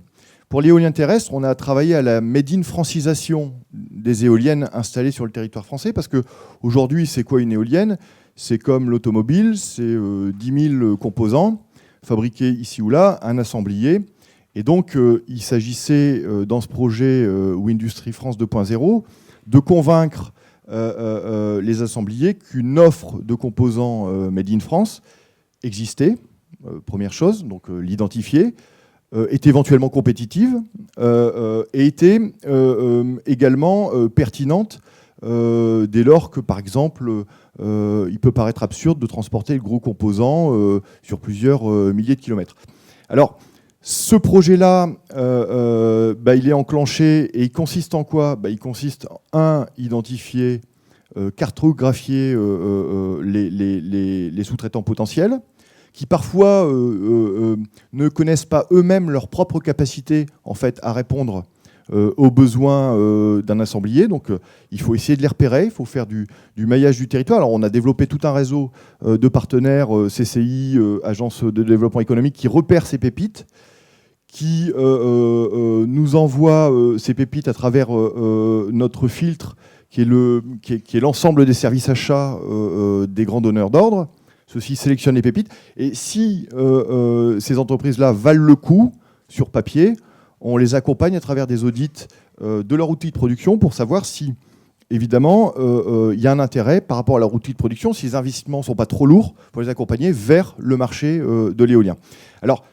Pour l'éolien terrestre, on a travaillé à la made-in francisation des éoliennes installées sur le territoire français, parce qu'aujourd'hui, c'est quoi une éolienne? C'est comme l'automobile, c'est 10 000 composants fabriqués ici ou là, un assemblier. Et donc, il s'agissait, dans ce projet Windustry France 2.0, de convaincre les assembliers qu'une offre de composants made in France existait, première chose, donc l'identifier, est éventuellement compétitive et était également pertinente dès lors que, par exemple, il peut paraître absurde de transporter le gros composant sur plusieurs milliers de kilomètres. Alors, ce projet-là, il est enclenché et il consiste en quoi? Il consiste, identifier, cartographier les sous-traitants potentiels qui parfois ne connaissent pas eux-mêmes leur propre capacité en fait, à répondre aux besoins d'un assemblier. Donc il faut essayer de les repérer, il faut faire du maillage du territoire. Alors on a développé tout un réseau de partenaires, CCI, Agence de développement économique, qui repèrent ces pépites, qui nous envoie ces pépites à travers notre filtre, qui est l'ensemble des services achats des grands donneurs d'ordre. Ceux-ci sélectionnent les pépites. Et si ces entreprises-là valent le coup sur papier, on les accompagne à travers des audits de leur outil de production pour savoir si, évidemment, il y a un intérêt par rapport à leur outil de production, si les investissements ne sont pas trop lourds, pour les accompagner vers le marché de l'éolien. Alors,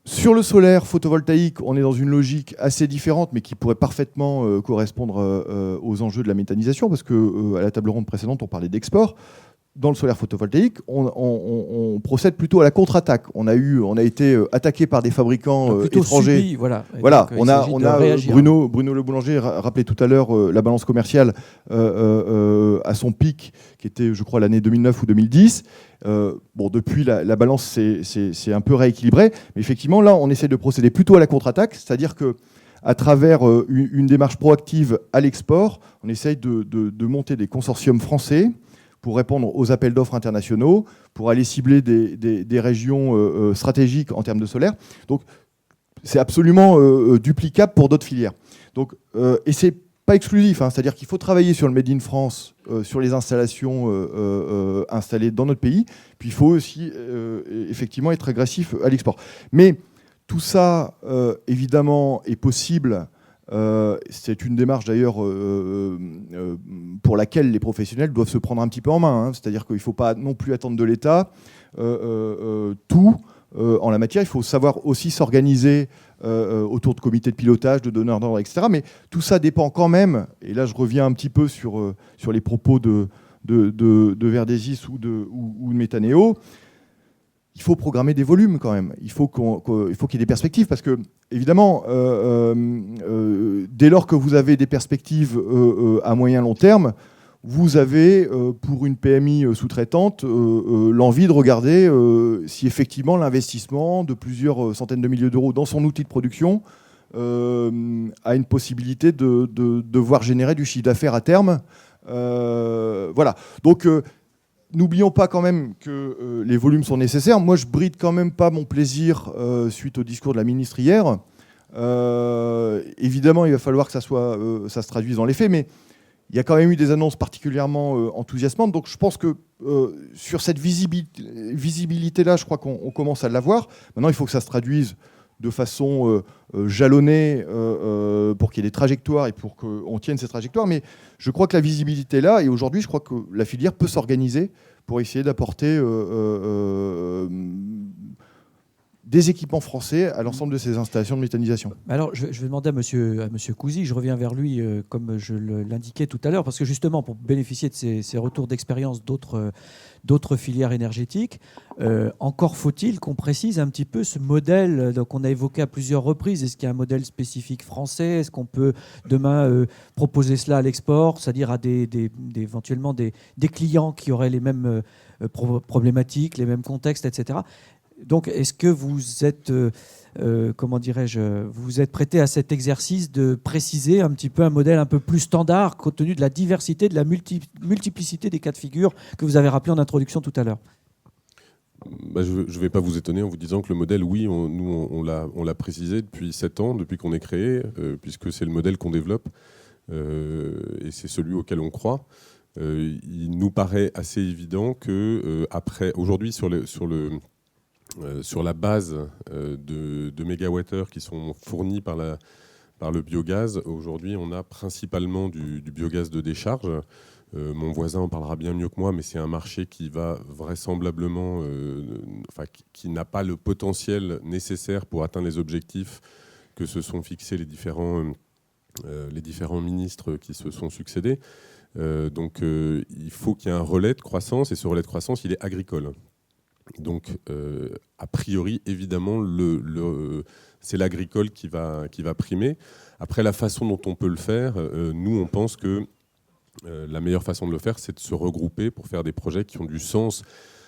sur le solaire photovoltaïque, on est dans une logique assez différente, mais qui pourrait parfaitement correspondre aux enjeux de la méthanisation, parce qu'à la table ronde précédente, on parlait d'export. Dans le solaire photovoltaïque, on procède plutôt à la contre-attaque. On a été attaqué par des fabricants étrangers. Subi, voilà. Voilà, on a Bruno Le Boulanger rappelait tout à l'heure la balance commerciale à son pic, qui était, je crois, l'année 2009 ou 2010. Depuis, la balance s'est un peu rééquilibrée. Mais effectivement, là, on essaie de procéder plutôt à la contre-attaque, c'est-à-dire que à travers une démarche proactive à l'export, on essaye de monter des consortiums français pour répondre aux appels d'offres internationaux, pour aller cibler des régions stratégiques en termes de solaire. Donc, c'est absolument duplicable pour d'autres filières. Donc, et c'est pas exclusif, hein, c'est-à-dire qu'il faut travailler sur le Made in France, sur les installations installées dans notre pays, puis il faut aussi effectivement être agressif à l'export. Mais tout ça, évidemment, est possible. C'est une démarche d'ailleurs pour laquelle les professionnels doivent se prendre un petit peu en main. Hein. C'est-à-dire qu'il ne faut pas non plus attendre de l'État tout en la matière. Il faut savoir aussi s'organiser autour de comités de pilotage, de donneurs d'ordre, etc. Mais tout ça dépend quand même, et là je reviens un petit peu sur les propos de Verdésis ou de Méthanéo, il faut programmer des volumes quand même. Il faut qu'il y ait des perspectives parce que, évidemment, dès lors que vous avez des perspectives à moyen long terme, vous avez, pour une PMI sous-traitante, l'envie de regarder si effectivement l'investissement de plusieurs centaines de milliers d'euros dans son outil de production a une possibilité de voir générer du chiffre d'affaires à terme. Voilà. Donc, n'oublions pas quand même que les volumes sont nécessaires. Moi, je bride quand même pas mon plaisir suite au discours de la ministre hier. Évidemment, il va falloir que ça se traduise dans les faits, mais il y a quand même eu des annonces particulièrement enthousiasmantes. Donc, je pense que sur cette visibilité-là, je crois qu'on commence à l'avoir. Maintenant, il faut que ça se traduise de façon jalonnée pour qu'il y ait des trajectoires et pour qu'on tienne ces trajectoires. Mais je crois que la visibilité est là. Et aujourd'hui, je crois que la filière peut s'organiser pour essayer d'apporter des équipements français à l'ensemble de ces installations de méthanisation. Alors, je vais demander à monsieur Cousy, je reviens vers lui comme je l'indiquais tout à l'heure, parce que justement, pour bénéficier de ces retours d'expérience d'autres filières énergétiques, encore faut-il qu'on précise un petit peu ce modèle qu'on a évoqué à plusieurs reprises. Est-ce qu'il y a un modèle spécifique français? Est-ce qu'on peut demain proposer cela à l'export, c'est-à-dire à éventuellement des clients qui auraient les mêmes problématiques, les mêmes contextes, etc. Donc, est-ce que vous êtes, vous êtes prêté à cet exercice de préciser un petit peu un modèle un peu plus standard, compte tenu de la diversité, de la multiplicité des cas de figure que vous avez rappelé en introduction tout à l'heure? Je ne vais pas vous étonner en vous disant que le modèle, oui, on l'a précisé depuis 7 ans, depuis qu'on est créé, puisque c'est le modèle qu'on développe et c'est celui auquel on croit. Il nous paraît assez évident que aujourd'hui, sur la base de mégawattheures qui sont fournis par le biogaz, aujourd'hui on a principalement du biogaz de décharge. Mon voisin en parlera bien mieux que moi, mais c'est un marché qui va vraisemblablement, qui n'a pas le potentiel nécessaire pour atteindre les objectifs que se sont fixés les différents ministres qui se sont succédés. Donc il faut qu'il y ait un relais de croissance, et ce relais de croissance, il est agricole. Donc, a priori, évidemment, c'est l'agricole qui va primer. Après, la façon dont on peut le faire, nous, on pense que la meilleure façon de le faire, c'est de se regrouper pour faire des projets qui ont du sens.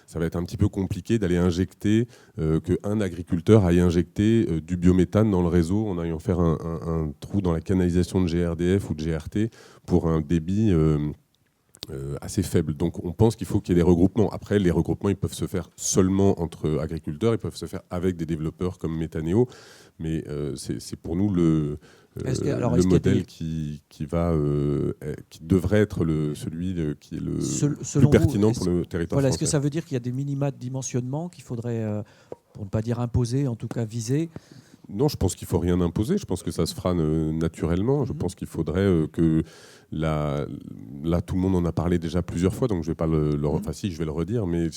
Ça va être un petit peu compliqué d'aller injecter, qu'un agriculteur aille injecter du biométhane dans le réseau en allant faire un trou dans la canalisation de GRDF ou de GRT pour un débit assez faible. Donc on pense qu'il faut qu'il y ait des regroupements. Après, les regroupements, ils peuvent se faire seulement entre agriculteurs, ils peuvent se faire avec des développeurs comme Méthanéo, mais c'est pour nous le modèle qui devrait être celui qui est le plus pertinent pour le territoire français. Est-ce que ça veut dire qu'il y a des minima de dimensionnement qu'il faudrait, pour ne pas dire imposer, en tout cas viser? Non, je pense qu'il ne faut rien imposer. Je pense que ça se fera naturellement. Je pense qu'il faudrait que là, tout le monde en a parlé déjà plusieurs fois, donc je vais pas je vais le redire, mais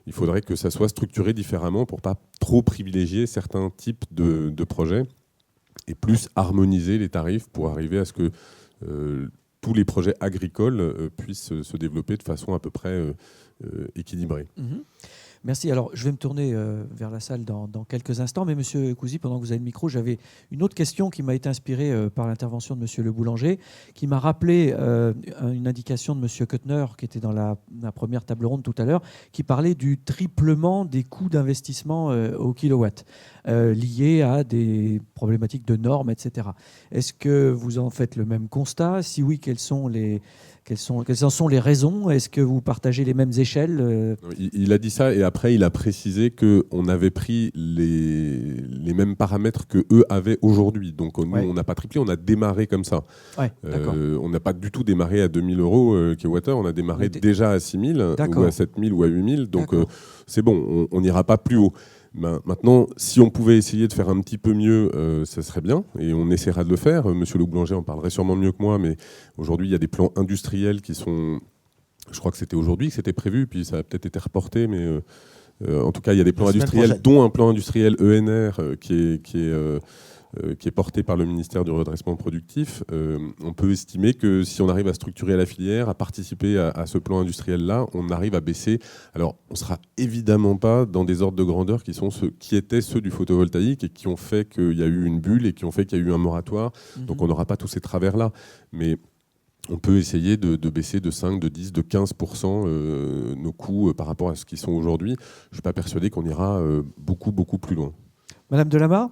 il faudrait que ça soit structuré différemment pour pas trop privilégier certains types de projets et plus harmoniser les tarifs pour arriver à ce que tous les projets agricoles puissent se développer de façon à peu près équilibrée. Merci. Alors, je vais me tourner vers la salle dans quelques instants. Mais Monsieur Cousy, pendant que vous avez le micro, j'avais une autre question qui m'a été inspirée par l'intervention de Monsieur Le Boulanger, qui m'a rappelé une indication de Monsieur Kuttner, qui était dans la première table ronde tout à l'heure, qui parlait du triplement des coûts d'investissement au kilowatt, liés à des problématiques de normes, etc. Est-ce que vous en faites le même constat? Si oui, quelles en sont les raisons? Est-ce que vous partagez les mêmes échelles? Il a dit ça, et après il a précisé qu'on avait pris les mêmes paramètres qu'eux avaient aujourd'hui. Donc nous, on n'a pas triplé, on a démarré comme ça. Ouais, on n'a pas du tout démarré à 2000 € kilowattheure, on a démarré déjà à 6000 ou à 7000 ou à 8000. Donc c'est bon, on n'ira pas plus haut. Maintenant, si on pouvait essayer de faire un petit peu mieux, ça serait bien, et on essaiera de le faire. Monsieur Le Boulanger en parlerait sûrement mieux que moi, mais aujourd'hui, il y a des plans industriels qui sont... Je crois que c'était aujourd'hui que c'était prévu, puis ça a peut-être été reporté, mais en tout cas, il y a des plans industriels, dont un plan industriel ENR qui est porté par le ministère du redressement productif. On peut estimer que si on arrive à structurer la filière, à participer à ce plan industriel-là, on arrive à baisser. Alors, on ne sera évidemment pas dans des ordres de grandeur qui étaient ceux du photovoltaïque et qui ont fait qu'il y a eu une bulle et qui ont fait qu'il y a eu un moratoire. Donc, on n'aura pas tous ces travers-là. Mais on peut essayer de baisser de 5, de 10, de 15% nos coûts par rapport à ce qu'ils sont aujourd'hui. Je ne suis pas persuadé qu'on ira beaucoup, beaucoup plus loin. Madame Delamarre ?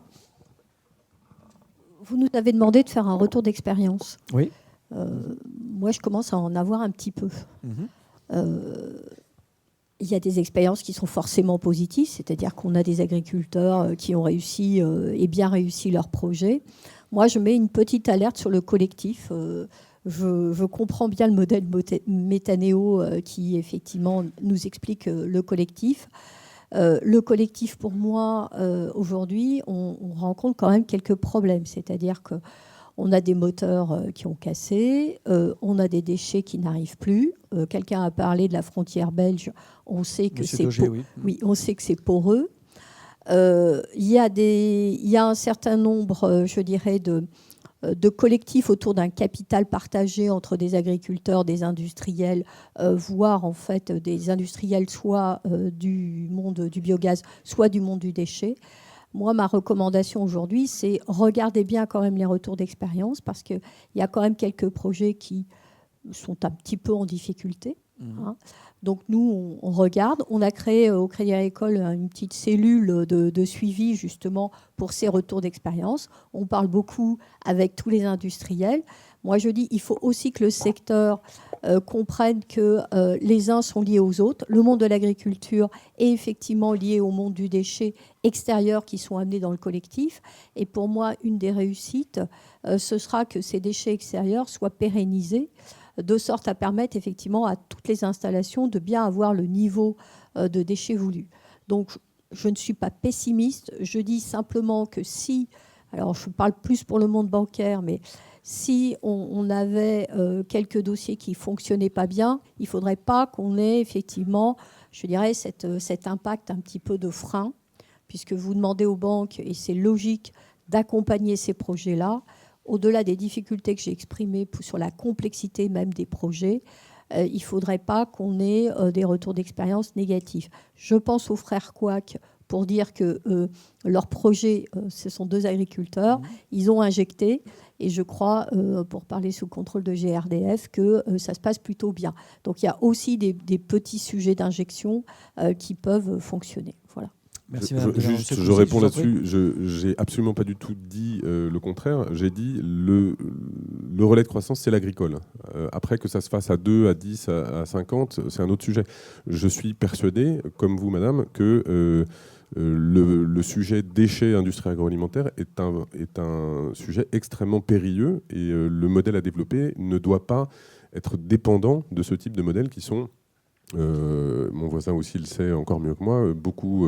Vous nous avez demandé de faire un retour d'expérience. Oui. Moi, je commence à en avoir un petit peu. Il y a des expériences qui sont forcément positives, c'est-à-dire qu'on a des agriculteurs qui ont réussi et bien réussi leur projet. Moi, je mets une petite alerte sur le collectif. Je comprends bien le modèle Métanéo qui, effectivement, nous explique le collectif. Le collectif, pour moi, aujourd'hui, on rencontre quand même quelques problèmes. C'est-à-dire qu'on a des moteurs qui ont cassé, on a des déchets qui n'arrivent plus. Quelqu'un a parlé de la frontière belge. On sait que c'est on sait que c'est poreux. Il y a un certain nombre, je dirais, de collectifs autour d'un capital partagé entre des agriculteurs, des industriels, voire en fait des industriels soit du monde du biogaz, soit du monde du déchet. Moi, ma recommandation aujourd'hui, c'est regardez bien quand même les retours d'expérience parce qu'il y a quand même quelques projets qui sont un petit peu en difficulté. Hein. Donc nous, on regarde. On a créé au Crédit Agricole une petite cellule de suivi justement pour ces retours d'expérience. On parle beaucoup avec tous les industriels. Moi, je dis il faut aussi que le secteur comprenne que les uns sont liés aux autres. Le monde de l'agriculture est effectivement lié au monde du déchet extérieur qui sont amenés dans le collectif. Et pour moi, une des réussites, ce sera que ces déchets extérieurs soient pérennisés de sorte à permettre effectivement à toutes les installations de bien avoir le niveau de déchets voulu. Donc, je ne suis pas pessimiste. Je dis simplement que si, alors je parle plus pour le monde bancaire, mais si on avait quelques dossiers qui ne fonctionnaient pas bien, il ne faudrait pas qu'on ait effectivement, je dirais, cet impact un petit peu de frein, puisque vous demandez aux banques, et c'est logique, d'accompagner ces projets-là. Au-delà des difficultés que j'ai exprimées sur la complexité même des projets, il ne faudrait pas qu'on ait des retours d'expérience négatifs. Je pense aux frères Couac pour dire que leur projet, ce sont 2 agriculteurs, ils ont injecté, et je crois, pour parler sous contrôle de GRDF, que ça se passe plutôt bien. Donc il y a aussi des petits sujets d'injection qui peuvent fonctionner. Voilà. Merci, je réponds là-dessus. Je n'ai absolument pas du tout dit le contraire. J'ai dit le relais de croissance, c'est l'agricole. Après, que ça se fasse à 2, à 10, à 50, c'est un autre sujet. Je suis persuadé, comme vous, madame, que le sujet déchets industrie agroalimentaire est un sujet extrêmement périlleux et le modèle à développer ne doit pas être dépendant de ce type de modèles qui sont... mon voisin aussi le sait encore mieux que moi, beaucoup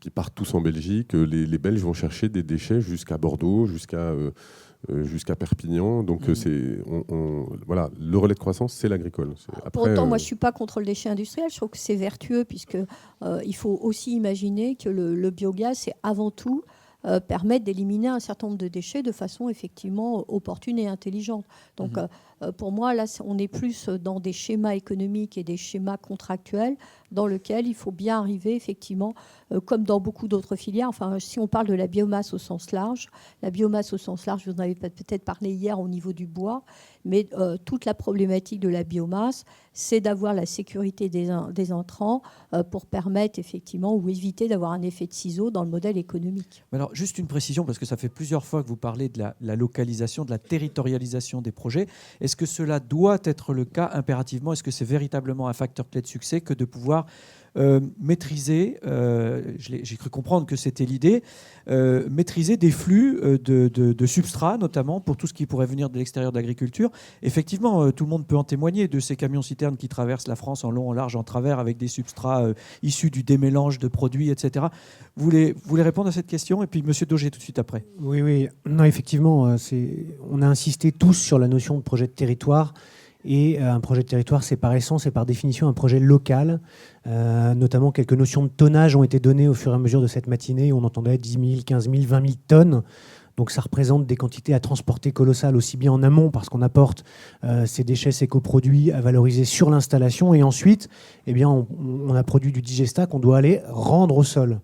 qui partent tous en Belgique. Les Belges vont chercher des déchets jusqu'à Bordeaux, jusqu'à Perpignan. Donc voilà, le relais de croissance, c'est l'agricole. Pour autant, moi, je ne suis pas contre le déchet industriel. Je trouve que c'est vertueux, puisqu'il faut aussi imaginer que le biogaz, c'est avant tout permettre d'éliminer un certain nombre de déchets de façon effectivement opportune et intelligente. Donc pour moi, là, on est plus dans des schémas économiques et des schémas contractuels dans lesquels il faut bien arriver effectivement, comme dans beaucoup d'autres filières. Enfin, si on parle de la biomasse au sens large, vous en avez peut-être parlé hier au niveau du bois, mais toute la problématique de la biomasse, c'est d'avoir la sécurité des intrants pour permettre effectivement ou éviter d'avoir un effet de ciseau dans le modèle économique. Alors, juste une précision, parce que ça fait plusieurs fois que vous parlez de la localisation, de la territorialisation des projets. Est-ce que cela doit être le cas impérativement ? Est-ce que c'est véritablement un facteur clé de succès que de pouvoir maîtriser, j'ai cru comprendre que c'était l'idée, maîtriser des flux de substrats, notamment pour tout ce qui pourrait venir de l'extérieur de l'agriculture. Effectivement, tout le monde peut en témoigner de ces camions-citernes qui traversent la France en long, en large, en travers, avec des substrats issus du démélange de produits, etc. Vous voulez répondre à cette question ? Et puis M. Dauger tout de suite après. Oui. Non, effectivement, on a insisté tous sur la notion de projet de territoire. Et un projet de territoire, c'est par essence et par définition un projet local. Notamment, quelques notions de tonnage ont été données au fur et à mesure de cette matinée. On entendait 10 000, 15 000, 20 000 tonnes. Donc ça représente des quantités à transporter colossales, aussi bien en amont, parce qu'on apporte ces déchets, ces coproduits à valoriser sur l'installation. Et ensuite, on a produit du digestat qu'on doit aller rendre au sol.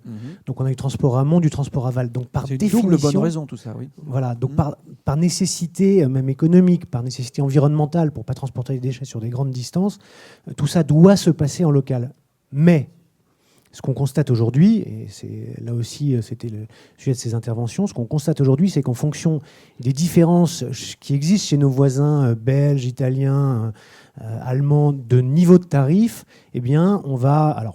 Donc on a du transport amont, du transport aval. Donc par définition, c'est une double bonne raison, tout ça, oui. Voilà, donc par nécessité, même économique, par nécessité environnementale, pour ne pas transporter les déchets sur des grandes distances, tout ça doit se passer en local. Mais Ce qu'on constate aujourd'hui, et là aussi c'était le sujet de ces interventions, ce qu'on constate aujourd'hui, c'est qu'en fonction des différences qui existent chez nos voisins belges, italiens, allemands, de niveau de tarif, eh bien,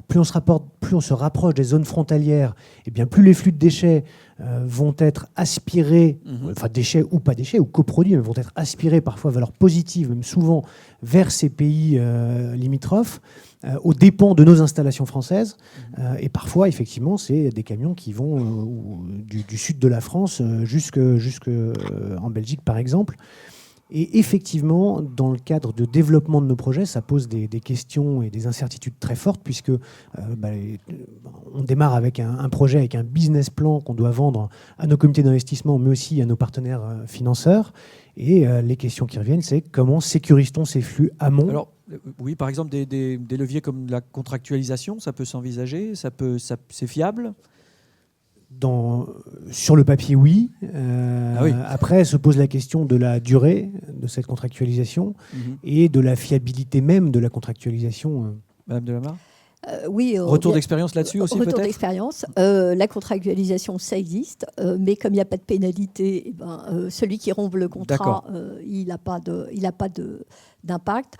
plus on se rapproche des zones frontalières, eh bien, plus les flux de déchets vont être aspirés, enfin déchets ou pas déchets, ou coproduits, mais vont être aspirés parfois à valeur positive, même souvent vers ces pays limitrophes, aux dépens de nos installations françaises. Et parfois, effectivement, c'est des camions qui vont du sud de la France jusque en Belgique, par exemple. Et effectivement, dans le cadre de développement de nos projets, ça pose des questions et des incertitudes très fortes, puisque on démarre avec un projet, avec un business plan qu'on doit vendre à nos comités d'investissement, mais aussi à nos partenaires financeurs. Et les questions qui reviennent, c'est comment sécurise-t-on ces flux amont ? Alors, oui, par exemple, des leviers comme la contractualisation, ça peut s'envisager, c'est fiable ? Sur le papier, oui. Oui. Après, se pose la question de la durée de cette contractualisation et de la fiabilité même de la contractualisation. Madame Delamarre ? Oui. Retour d'expérience là-dessus aussi, peut-être ? Retour d'expérience. La contractualisation, ça existe, mais comme il n'y a pas de pénalité, celui qui rompt le contrat, il n'a pas d'impact.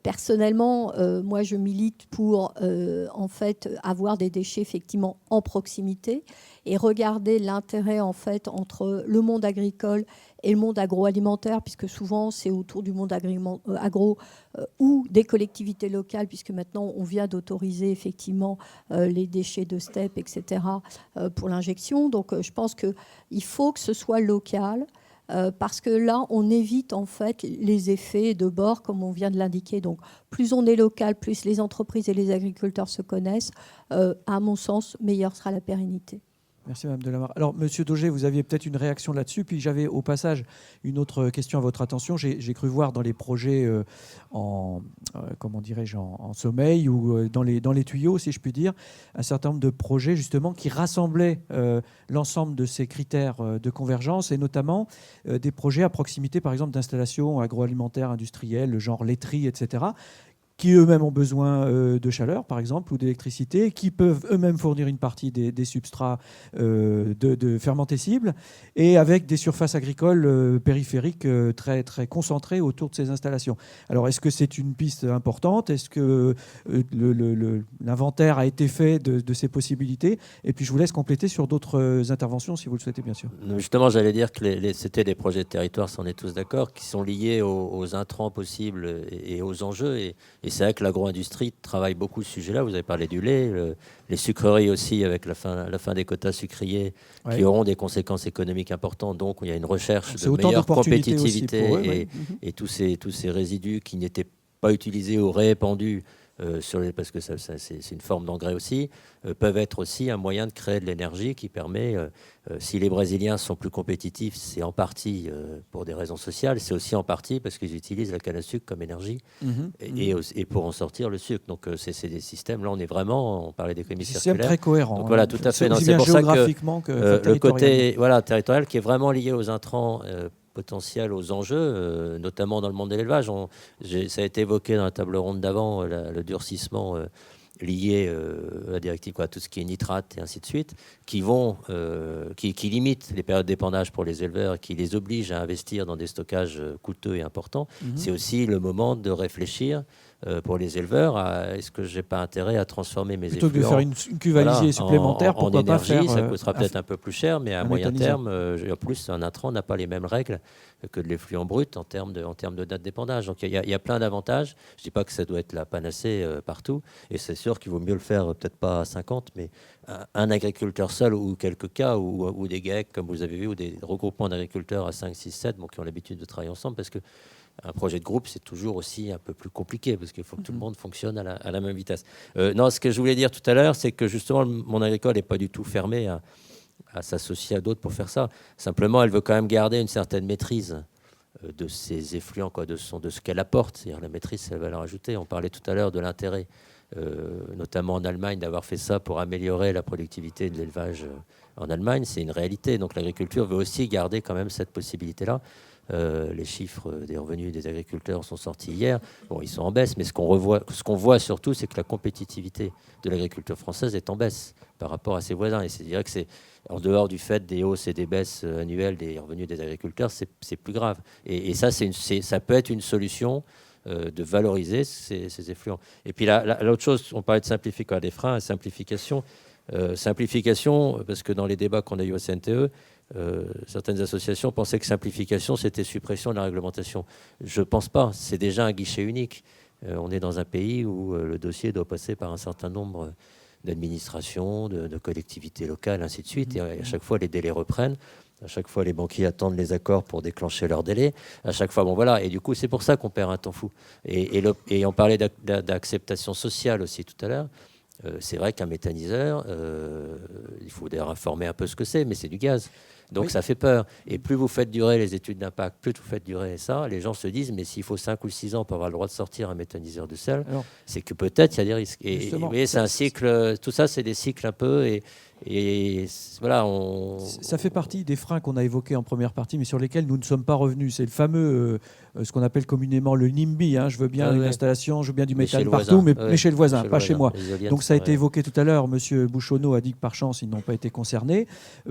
Personnellement, moi, je milite pour en fait avoir des déchets effectivement en proximité et regarder l'intérêt en fait entre le monde agricole et le monde agroalimentaire, puisque souvent c'est autour du monde agro ou des collectivités locales, puisque maintenant on vient d'autoriser effectivement les déchets de steppe, etc. Pour l'injection. Donc je pense qu'il faut que ce soit local. Parce que là, on évite en fait les effets de bord, comme on vient de l'indiquer. Donc, plus on est local, plus les entreprises et les agriculteurs se connaissent. À mon sens, meilleure sera la pérennité. Merci Mme Delamarre. Alors, Monsieur Dauger, vous aviez peut-être une réaction là-dessus. Puis j'avais au passage une autre question à votre attention. J'ai cru voir dans les projets en sommeil ou dans les tuyaux, si je puis dire, un certain nombre de projets justement qui rassemblaient l'ensemble de ces critères de convergence et notamment des projets à proximité, par exemple, d'installations agroalimentaires, industrielles, genre laiterie, etc., qui eux-mêmes ont besoin de chaleur, par exemple, ou d'électricité, qui peuvent eux-mêmes fournir une partie des substrats de fermentescibles, et avec des surfaces agricoles périphériques très, très concentrées autour de ces installations. Alors, est-ce que c'est une piste importante ? Est-ce que l'inventaire a été fait de ces possibilités ? Et puis, je vous laisse compléter sur d'autres interventions, si vous le souhaitez, bien sûr. Justement, j'allais dire que c'était des projets de territoire, si on est tous d'accord, qui sont liés aux intrants possibles et aux enjeux. Et c'est vrai que l'agro-industrie travaille beaucoup ce sujet-là. Vous avez parlé du lait, les sucreries aussi, avec la fin des quotas sucriers, qui auront des conséquences économiques importantes. Donc, il y a une recherche de meilleure compétitivité et tous ces résidus qui n'étaient pas utilisés ou répandus parce que c'est une forme d'engrais aussi, peuvent être aussi un moyen de créer de l'énergie qui permet, si les Brésiliens sont plus compétitifs, c'est en partie pour des raisons sociales, c'est aussi en partie parce qu'ils utilisent la canne à sucre comme énergie et pour en sortir le sucre. Donc c'est des systèmes, là on parlait d'économie circulaire. Système très cohérent. Donc, voilà, tout à fait. C'est pour ça que le côté territorial qui est vraiment lié aux intrants potentiel aux enjeux, notamment dans le monde de l'élevage. Ça a été évoqué dans la table ronde d'avant, le durcissement lié à la directive, tout ce qui est nitrate et ainsi de suite, qui limitent les périodes d'épandage pour les éleveurs et qui les obligent à investir dans des stockages coûteux et importants. C'est aussi le moment de réfléchir pour les éleveurs, est-ce que j'ai pas intérêt à transformer mes plutôt effluents que de faire une cuve à lisier supplémentaire, pourquoi pas faire ça coûtera peut-être un peu plus cher, mais à moyen terme, en plus, un intrant n'a pas les mêmes règles que de l'effluent brut en termes de date d'épandage. Donc il y a plein d'avantages. Je dis pas que ça doit être la panacée partout, et c'est sûr qu'il vaut mieux le faire, peut-être pas à 50, mais un agriculteur seul ou quelques cas, ou des GAEC, comme vous avez vu, ou des regroupements d'agriculteurs à 5, 6, 7, qui ont l'habitude de travailler ensemble, parce que un projet de groupe, c'est toujours aussi un peu plus compliqué parce qu'il faut que tout le monde fonctionne à la même vitesse. Non, ce que je voulais dire tout à l'heure, c'est que justement, mon agricole n'est pas du tout fermé à s'associer à d'autres pour faire ça. Simplement, elle veut quand même garder une certaine maîtrise de ses effluents, de ce qu'elle apporte. C'est-à-dire la maîtrise, c'est la valeur ajoutée. On parlait tout à l'heure de l'intérêt, notamment en Allemagne, d'avoir fait ça pour améliorer la productivité de l'élevage en Allemagne. C'est une réalité. Donc l'agriculture veut aussi garder quand même cette possibilité-là. Les chiffres des revenus des agriculteurs sont sortis hier. Bon, ils sont en baisse, mais ce qu'on voit surtout, c'est que la compétitivité de l'agriculture française est en baisse par rapport à ses voisins. Et c'est-à-dire que c'est en dehors du fait des hausses et des baisses annuelles des revenus des agriculteurs, c'est plus grave. Et ça, ça peut être une solution de valoriser ces effluents. Et puis l'autre chose, on parlait de simplification, des freins à simplification. Simplification, parce que dans les débats qu'on a eu au CNTE, certaines associations pensaient que simplification, c'était suppression de la réglementation. Je ne pense pas. C'est déjà un guichet unique. On est dans un pays où le dossier doit passer par un certain nombre d'administrations, de collectivités locales, ainsi de suite. Et à chaque fois, les délais reprennent. À chaque fois, les banquiers attendent les accords pour déclencher leurs délais. À chaque fois, bon voilà. Et du coup, c'est pour ça qu'on perd un temps fou. Et on parlait d'acceptation sociale aussi tout à l'heure. C'est vrai qu'un méthaniseur, il faut d'ailleurs informer un peu ce que c'est, mais c'est du gaz. Donc oui, ça fait peur. Et plus vous faites durer les études d'impact, plus vous faites durer ça, les gens se disent, mais s'il faut 5 ou 6 ans pour avoir le droit de sortir un méthaniseur de sel, c'est que peut-être il y a des risques. Et vous voyez, c'est un cycle, tout ça, c'est des cycles un peu. Et voilà, ça fait partie des freins qu'on a évoqués en première partie, mais sur lesquels nous ne sommes pas revenus. C'est le fameux, ce qu'on appelle communément le NIMBY. Hein. Je veux bien une installation, je veux bien du méthane partout, mais chez le voisin, pas chez moi. Donc ça a été évoqué tout à l'heure. Monsieur Bouchonneau a dit que par chance, ils n'ont pas été concernés.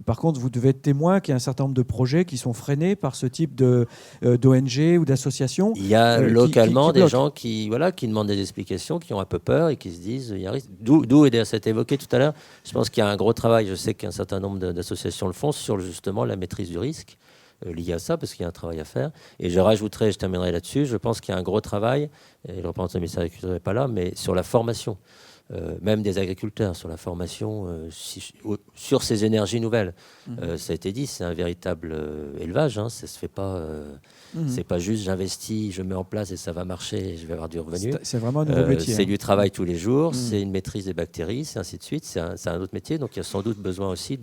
Par contre, vous devez être témoin qu'il y a un certain nombre de projets qui sont freinés par ce type d'ONG ou d'associations. Il y a localement des gens qui demandent des explications, qui ont un peu peur et qui se disent il y a risque. D'où, et d'ailleurs, ça a été évoqué tout à l'heure, je pense qu'il y a un gros travail, je sais qu'un certain nombre d'associations le font, sur justement la maîtrise du risque lié à ça, parce qu'il y a un travail à faire. Et je rajouterai, je terminerai là-dessus, je pense qu'il y a un gros travail, et le représentant du ministère de l'Agriculture n'est pas là, mais sur la formation. Même des agriculteurs, sur la formation sur ces énergies nouvelles. Ça a été dit, c'est un véritable élevage, hein, ça se fait pas, c'est pas juste j'investis, je mets en place et ça va marcher, et je vais avoir du revenu. C'est vraiment un nouveau métier. C'est du travail tous les jours, c'est une maîtrise des bactéries, c'est ainsi de suite, c'est un autre métier, donc il y a sans doute besoin aussi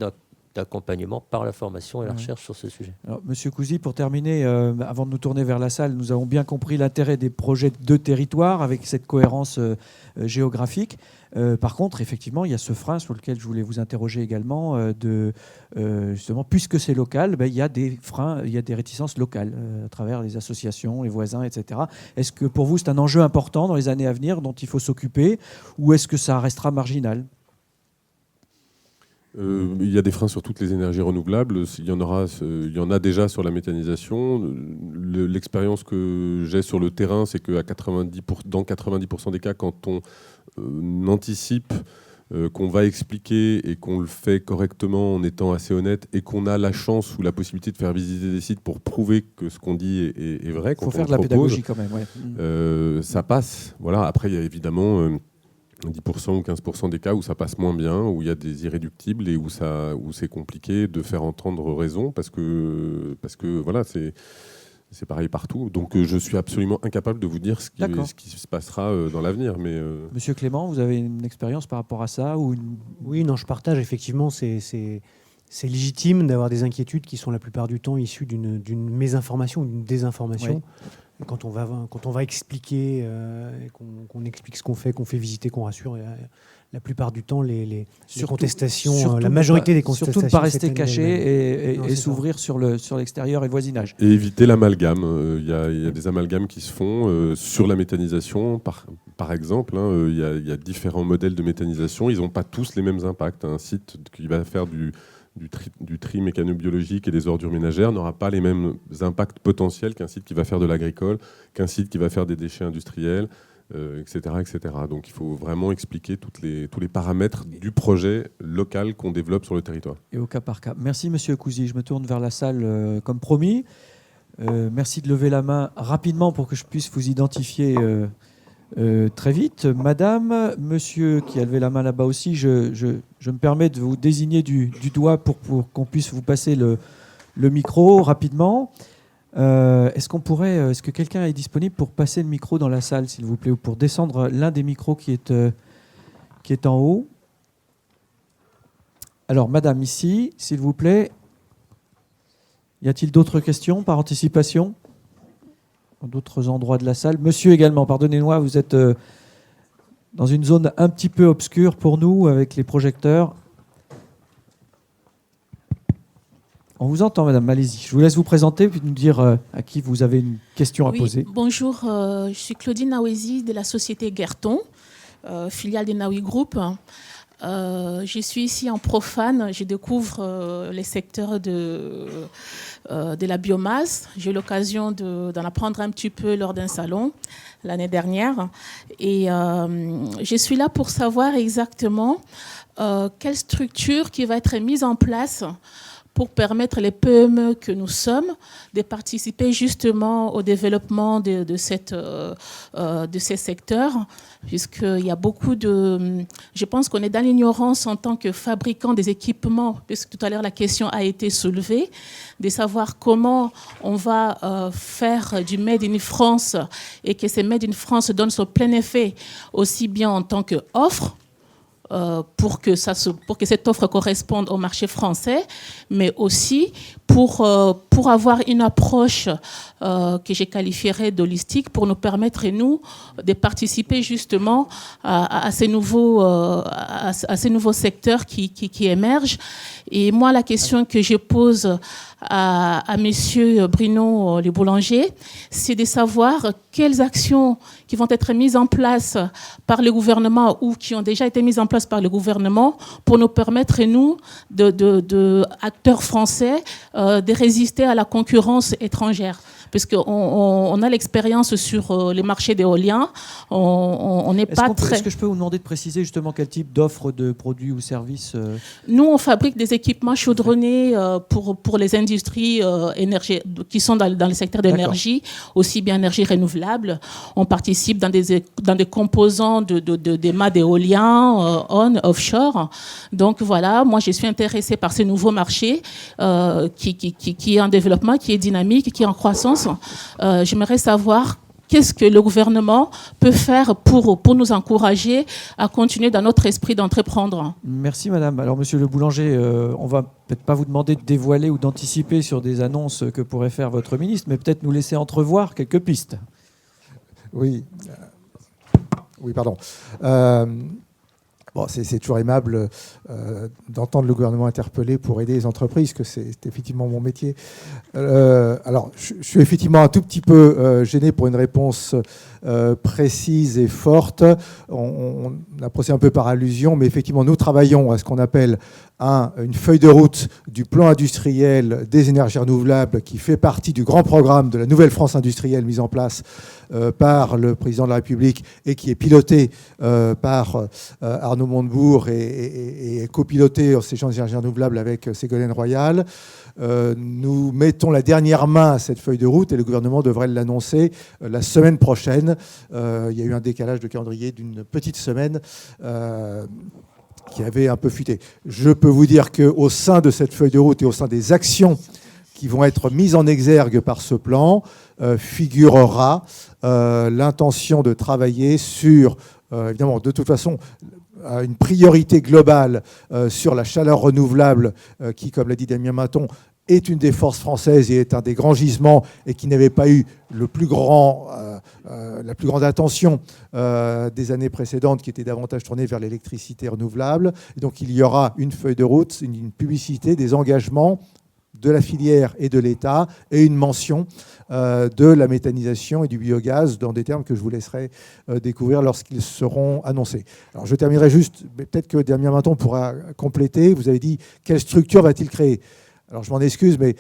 d'accompagnement par la formation et la recherche sur ce sujet. Alors, Monsieur Cousy, pour terminer, avant de nous tourner vers la salle, nous avons bien compris l'intérêt des projets de territoire avec cette cohérence géographique. Par contre, effectivement, il y a ce frein sur lequel je voulais vous interroger également, justement, puisque c'est local, il y a des freins, il y a des réticences locales à travers les associations, les voisins, etc. Est-ce que pour vous, c'est un enjeu important dans les années à venir dont il faut s'occuper, ou est-ce que ça restera marginal ? Il y a des freins sur toutes les énergies renouvelables. Il y en a déjà sur la méthanisation. L'expérience que j'ai sur le terrain, c'est que dans 90% des cas, quand on anticipe, qu'on va expliquer et qu'on le fait correctement en étant assez honnête et qu'on a la chance ou la possibilité de faire visiter des sites pour prouver que ce qu'on dit est vrai. Il faut faire de la pédagogie quand même. Ouais. Ça passe. Voilà. Après, il y a évidemment 10% ou 15% des cas où ça passe moins bien, où il y a des irréductibles et où c'est compliqué de faire entendre raison parce que voilà, c'est pareil partout. Donc je suis absolument incapable de vous dire ce qui se passera dans l'avenir. Mais Monsieur Clément, vous avez une expérience par rapport à ça ou Oui, non, je partage effectivement. C'est légitime d'avoir des inquiétudes qui sont la plupart du temps issues d'une mésinformation ou d'une désinformation. Oui. Quand on va expliquer, qu'on explique ce qu'on fait visiter, qu'on rassure, la plupart du temps, les contestations, la majorité des contestations... Surtout ne pas rester caché et s'ouvrir sur l'extérieur et le voisinage. Et éviter l'amalgame. Il y a des amalgames qui se font sur la méthanisation, par exemple. Hein, il y a différents modèles de méthanisation. Ils n'ont pas tous les mêmes impacts. Un site qui va faire du tri mécanobiologique et des ordures ménagères n'aura pas les mêmes impacts potentiels qu'un site qui va faire de l'agricole, qu'un site qui va faire des déchets industriels, etc., etc. Donc il faut vraiment expliquer tous les paramètres du projet local qu'on développe sur le territoire. Et au cas par cas. Merci Monsieur Cousy. Je me tourne vers la salle comme promis. Merci de lever la main rapidement pour que je puisse vous identifier très vite. Madame, monsieur qui a levé la main là-bas aussi, je me permets de vous désigner du doigt pour qu'on puisse vous passer le micro rapidement. Est-ce que quelqu'un est disponible pour passer le micro dans la salle, s'il vous plaît, ou pour descendre l'un des micros qui est en haut? Alors, madame, ici, s'il vous plaît. Y a-t-il d'autres questions par anticipation ? D'autres endroits de la salle. Monsieur également, pardonnez-moi, vous êtes dans une zone un petit peu obscure pour nous avec les projecteurs. On vous entend, madame, allez-y. Je vous laisse vous présenter puis nous dire à qui vous avez une question à poser. Bonjour, je suis Claudine Nawezi de la société Guerton, filiale des Nawi Group. Je suis ici en profane, je découvre les secteurs de la biomasse. J'ai eu l'occasion d'en apprendre un petit peu lors d'un salon l'année dernière. Et je suis là pour savoir exactement quelle structure qui va être mise en place pour permettre les PME que nous sommes de participer justement au développement de ces secteurs, puisqu'il y a beaucoup de... Je pense qu'on est dans l'ignorance en tant que fabricant des équipements, puisque tout à l'heure la question a été soulevée, de savoir comment on va faire du Made in France et que ces Made in France donnent son plein effet, aussi bien en tant qu'offre, pour que cette offre corresponde au marché français, mais aussi pour avoir une approche que je qualifierais d'holistique pour nous permettre, nous, de participer justement à ces nouveaux secteurs qui émergent. Et moi, la question que je pose à Monsieur Bruno Le Boulanger, c'est de savoir quelles actions qui vont être mises en place par le gouvernement ou qui ont déjà été mises en place par le gouvernement pour nous permettre, nous, acteurs français, de résister à la concurrence étrangère. Puisqu'on a l'expérience sur les marchés d'éolien, on n'est pas très... Est-ce que je peux vous demander de préciser justement quel type d'offre de produits ou services Nous, on fabrique des équipements chaudronnés pour les industries qui sont dans le secteur de l'énergie, aussi bien énergie renouvelable. On participe dans des composants des mâts d'éolien, offshore. Donc voilà, moi je suis intéressée par ce nouveau marché qui est en développement, qui est dynamique, qui est en croissance. J'aimerais savoir qu'est-ce que le gouvernement peut faire pour nous encourager à continuer dans notre esprit d'entreprendre. Merci madame. Alors monsieur Le Boulanger, on va peut-être pas vous demander de dévoiler ou d'anticiper sur des annonces que pourrait faire votre ministre, mais peut-être nous laisser entrevoir quelques pistes. Oui, pardon. Bon, c'est toujours aimable d'entendre le gouvernement interpeller pour aider les entreprises, que c'est effectivement mon métier. Alors, je suis effectivement un tout petit peu gêné pour une réponse précise et forte. On a procédé un peu par allusion, mais effectivement, nous travaillons à ce qu'on appelle une feuille de route du plan industriel des énergies renouvelables qui fait partie du grand programme de la Nouvelle France industrielle mise en place par le président de la République et qui est piloté par Arnaud Montebourg et copiloté ces champs d'énergie renouvelables avec Ségolène Royal. Nous mettons la dernière main à cette feuille de route et le gouvernement devrait l'annoncer la semaine prochaine. Il y a eu un décalage de calendrier d'une petite semaine qui avait un peu fuité. Je peux vous dire qu'au sein de cette feuille de route et au sein des actions qui vont être mises en exergue par ce plan, figurera l'intention de travailler sur, évidemment, de toute façon, une priorité globale sur la chaleur renouvelable qui, comme l'a dit Damien Maton, est une des forces françaises et est un des grands gisements et qui n'avait pas eu la plus grande attention des années précédentes, qui était davantage tournée vers l'électricité renouvelable. Et donc il y aura une feuille de route, une publicité des engagements de la filière et de l'État et une mention de la méthanisation et du biogaz dans des termes que je vous laisserai découvrir lorsqu'ils seront annoncés. Alors je terminerai juste, mais peut-être que Damien Maton pourra compléter. Vous avez dit quelle structure va-t-il créer ? Alors je m'en excuse, mais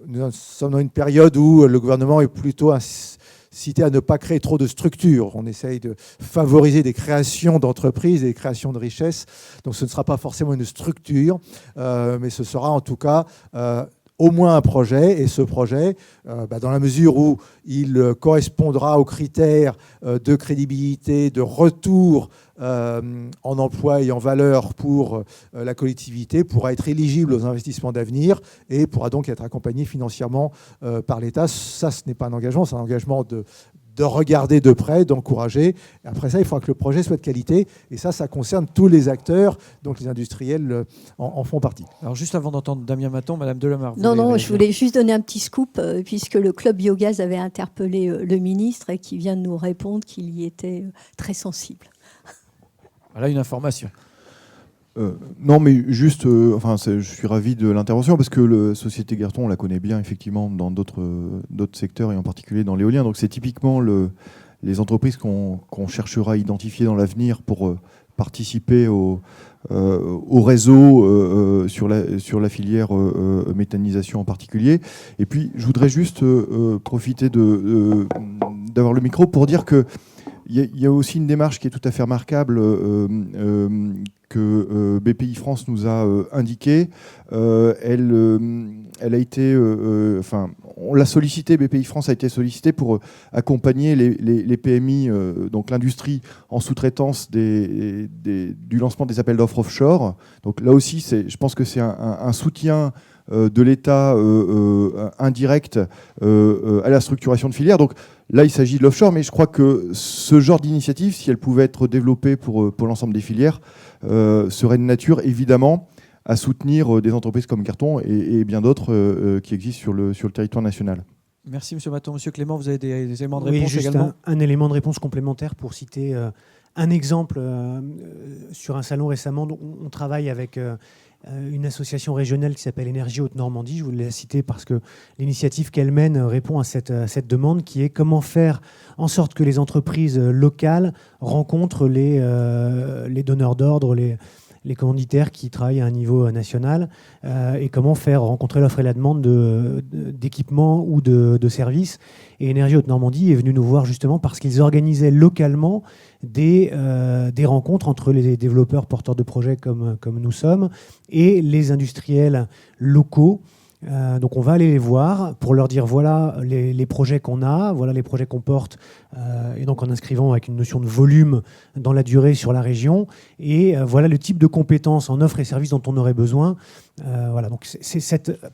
nous sommes dans une période où le gouvernement est plutôt incité à ne pas créer trop de structures. On essaye de favoriser des créations d'entreprises et des créations de richesses. Donc ce ne sera pas forcément une structure, mais ce sera en tout cas au moins un projet. Et ce projet, dans la mesure où il correspondra aux critères de crédibilité, de retour en emploi et en valeur pour la collectivité, pourra être éligible aux investissements d'avenir et pourra donc être accompagné financièrement par l'État. Ça, ce n'est pas un engagement, c'est un engagement de regarder de près, d'encourager. Après ça, il faudra que le projet soit de qualité. Et ça concerne tous les acteurs, donc les industriels en font partie. Alors juste avant d'entendre Damien Maton, Madame Delamare. Non, je voulais juste donner un petit scoop, puisque le Club Biogaz avait interpellé le ministre et qui vient de nous répondre qu'il y était très sensible. Voilà une information. Non, mais juste, je suis ravi de l'intervention parce que la société Gerton, on la connaît bien effectivement dans d'autres secteurs et en particulier dans l'éolien. Donc c'est typiquement les entreprises qu'on cherchera à identifier dans l'avenir pour participer au réseau sur la filière méthanisation en particulier. Et puis je voudrais juste profiter d'avoir le micro pour dire que il y a aussi une démarche qui est tout à fait remarquable que BPI France nous a indiquée. Elle a été, on l'a sollicité, BPI France a été sollicité pour accompagner les PMI, donc l'industrie, en sous-traitance du lancement des appels d'offres offshore. Donc là aussi, je pense que c'est un soutien de l'État indirect à la structuration de filières. Donc là, il s'agit de l'offshore, mais je crois que ce genre d'initiative, si elle pouvait être développée pour l'ensemble des filières, serait de nature, évidemment, à soutenir des entreprises comme Gerton et bien d'autres qui existent sur le territoire national. Merci, M. Maton. M. Clément, vous avez des éléments de Oui, réponse juste également ? un élément de réponse complémentaire pour citer un exemple. Sur un salon récemment, on travaille avec une association régionale qui s'appelle Énergie Haute-Normandie. Je voulais la citer parce que l'initiative qu'elle mène répond à cette demande qui est comment faire en sorte que les entreprises locales rencontrent les donneurs d'ordre, les commanditaires qui travaillent à un niveau national et comment faire rencontrer l'offre et la demande d'équipements ou de services. Et Énergie Haute-Normandie est venue nous voir justement parce qu'ils organisaient localement des rencontres entre les développeurs porteurs de projets comme nous sommes et les industriels locaux. Donc on va aller les voir pour leur dire voilà les projets qu'on a, voilà les projets qu'on porte, et donc en inscrivant avec une notion de volume dans la durée sur la région, et voilà le type de compétences en offres et services dont on aurait besoin. Voilà, donc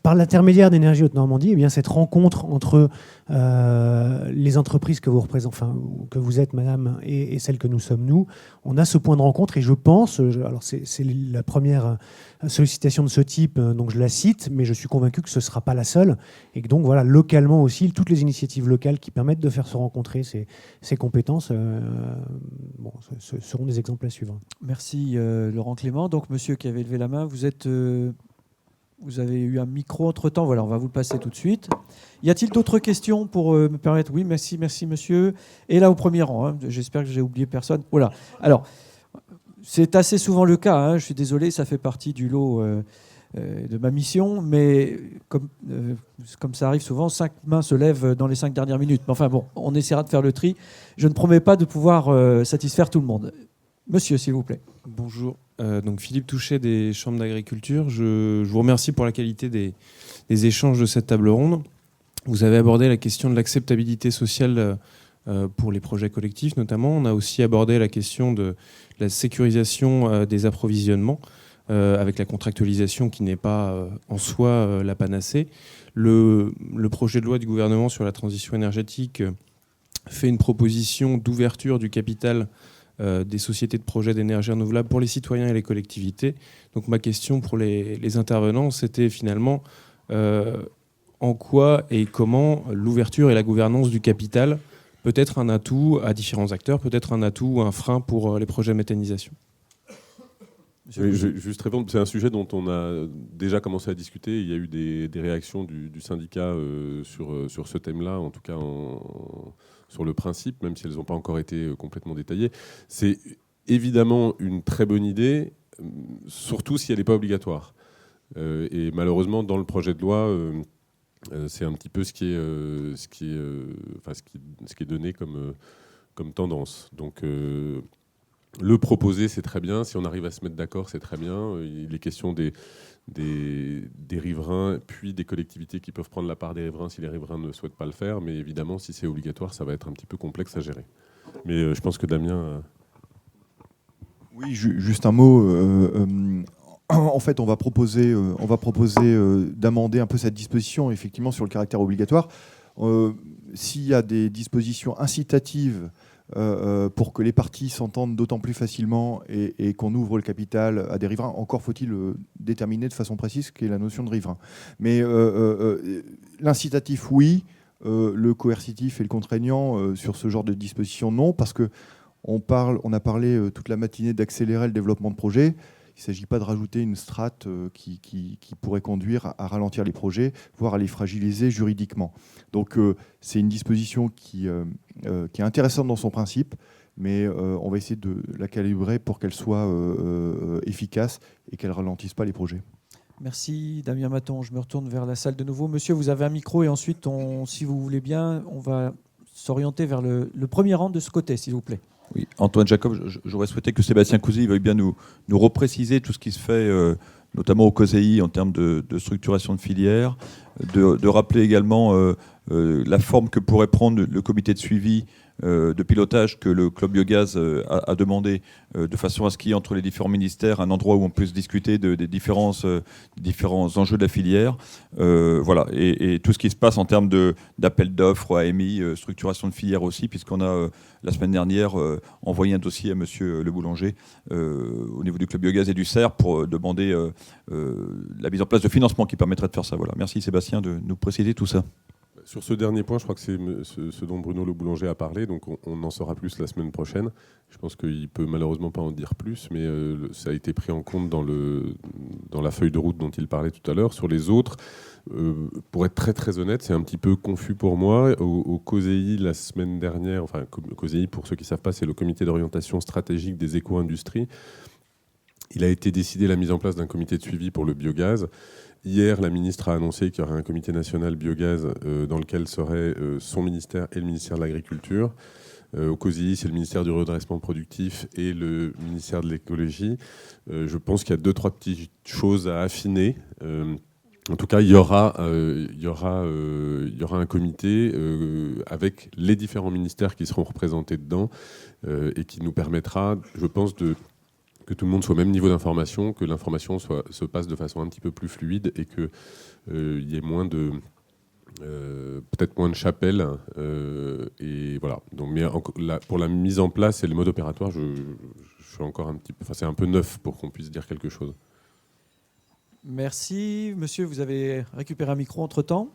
par l'intermédiaire d'Énergie Haute-Normandie, eh bien, cette rencontre entre les entreprises que vous représentez, enfin que vous êtes, madame, et celles que nous sommes nous, on a ce point de rencontre, et je pense, alors c'est la première sollicitation de ce type, donc je la cite, mais je suis convaincu que ce ne sera pas la seule, et que donc voilà, localement aussi, toutes les initiatives locales qui permettent de faire se rencontrer ces compétences ce seront des exemples à suivre. Merci Laurent Clément. Donc monsieur qui avait levé la main, vous avez eu un micro entre-temps, voilà, on va vous le passer tout de suite. Y a-t-il d'autres questions pour me permettre ? Oui, merci monsieur. Et là au premier rang, hein, j'espère que j'ai oublié personne. Voilà. Alors, c'est assez souvent le cas, hein, je suis désolé, ça fait partie du lot de ma mission, mais comme ça arrive souvent, 5 mains se lèvent dans les 5 dernières minutes. Mais enfin bon, on essaiera de faire le tri. Je ne promets pas de pouvoir satisfaire tout le monde. Monsieur, s'il vous plaît. Bonjour, donc Philippe Touchet des Chambres d'agriculture. Je vous remercie pour la qualité des échanges de cette table ronde. Vous avez abordé la question de l'acceptabilité sociale pour les projets collectifs notamment. On a aussi abordé la question de la sécurisation des approvisionnements avec la contractualisation qui n'est pas en soi la panacée. Le projet de loi du gouvernement sur la transition énergétique fait une proposition d'ouverture du capital des sociétés de projets d'énergie renouvelable pour les citoyens et les collectivités. Donc ma question pour les intervenants, c'était finalement en quoi et comment l'ouverture et la gouvernance du capital peut être un atout à différents acteurs, peut être un atout ou un frein pour les projets de méthanisation. Oui, je vais juste répondre. C'est un sujet dont on a déjà commencé à discuter. Il y a eu des réactions du syndicat sur ce thème-là, en tout cas sur le principe, même si elles n'ont pas encore été complètement détaillées. C'est évidemment une très bonne idée, surtout si elle n'est pas obligatoire. Et malheureusement, dans le projet de loi, c'est un petit peu ce qui est donné comme tendance. Donc, le proposer, c'est très bien. Si on arrive à se mettre d'accord, c'est très bien. Il est question des riverains, puis des collectivités qui peuvent prendre la part des riverains si les riverains ne souhaitent pas le faire. Mais évidemment, si c'est obligatoire, ça va être un petit peu complexe à gérer. Mais je pense que Damien... Oui, juste un mot. En fait, on va proposer d'amender un peu cette disposition, effectivement, sur le caractère obligatoire. S'il y a des dispositions incitatives pour que les parties s'entendent d'autant plus facilement et qu'on ouvre le capital à des riverains, encore faut-il déterminer de façon précise ce qu'est la notion de riverain. Mais l'incitatif, oui. Le coercitif et le contraignant sur ce genre de disposition, non, parce qu'on a parlé toute la matinée d'accélérer le développement de projets. Il ne s'agit pas de rajouter une strate qui pourrait conduire à ralentir les projets, voire à les fragiliser juridiquement. Donc c'est une disposition qui est intéressante dans son principe, mais on va essayer de la calibrer pour qu'elle soit efficace et qu'elle ne ralentisse pas les projets. Merci Damien Maton. Je me retourne vers la salle de nouveau. Monsieur, vous avez un micro et ensuite, si vous voulez bien, on va s'orienter vers le premier rang de ce côté, s'il vous plaît. Oui, Antoine Jacob, j'aurais souhaité que Sébastien Cousy veuille bien nous repréciser tout ce qui se fait, notamment au COSEI, en termes de structuration de filière, de rappeler également la forme que pourrait prendre le comité de suivi de pilotage que le Club Biogaz a demandé, de façon à ce qu'il y ait entre les différents ministères un endroit où on puisse discuter des différents enjeux de la filière. Voilà, et tout ce qui se passe en termes d'appel d'offres, AMI, structuration de filière aussi, puisqu'on a la semaine dernière envoyé un dossier à Monsieur Le Boulanger au niveau du Club Biogaz et du CER pour demander la mise en place de financement qui permettrait de faire ça. Voilà. Merci Sébastien de nous préciser tout ça. Sur ce dernier point, je crois que c'est ce dont Bruno Le Boulanger a parlé, donc on en saura plus la semaine prochaine. Je pense qu'il ne peut malheureusement pas en dire plus, mais ça a été pris en compte dans la feuille de route dont il parlait tout à l'heure. Sur les autres, pour être très très honnête, c'est un petit peu confus pour moi. Au COSEI, la semaine dernière, enfin COSEI, pour ceux qui ne savent pas, c'est le comité d'orientation stratégique des éco-industries. Il a été décidé la mise en place d'un comité de suivi pour le biogaz. Hier, la ministre a annoncé qu'il y aurait un comité national biogaz dans lequel seraient son ministère et le ministère de l'Agriculture. Au COSI, c'est le ministère du redressement productif et le ministère de l'écologie. Je pense qu'il y a 2-3 petites choses à affiner. En tout cas, il y aura un comité avec les différents ministères qui seront représentés dedans et qui nous permettra, je pense, que tout le monde soit au même niveau d'information, que l'information se passe de façon un petit peu plus fluide et qu'il y ait peut-être moins de chapelles. Et voilà. Donc, mais pour la mise en place et le mode opératoire, je suis encore un petit peu. Enfin, c'est un peu neuf pour qu'on puisse dire quelque chose. Merci. Monsieur, vous avez récupéré un micro entre-temps.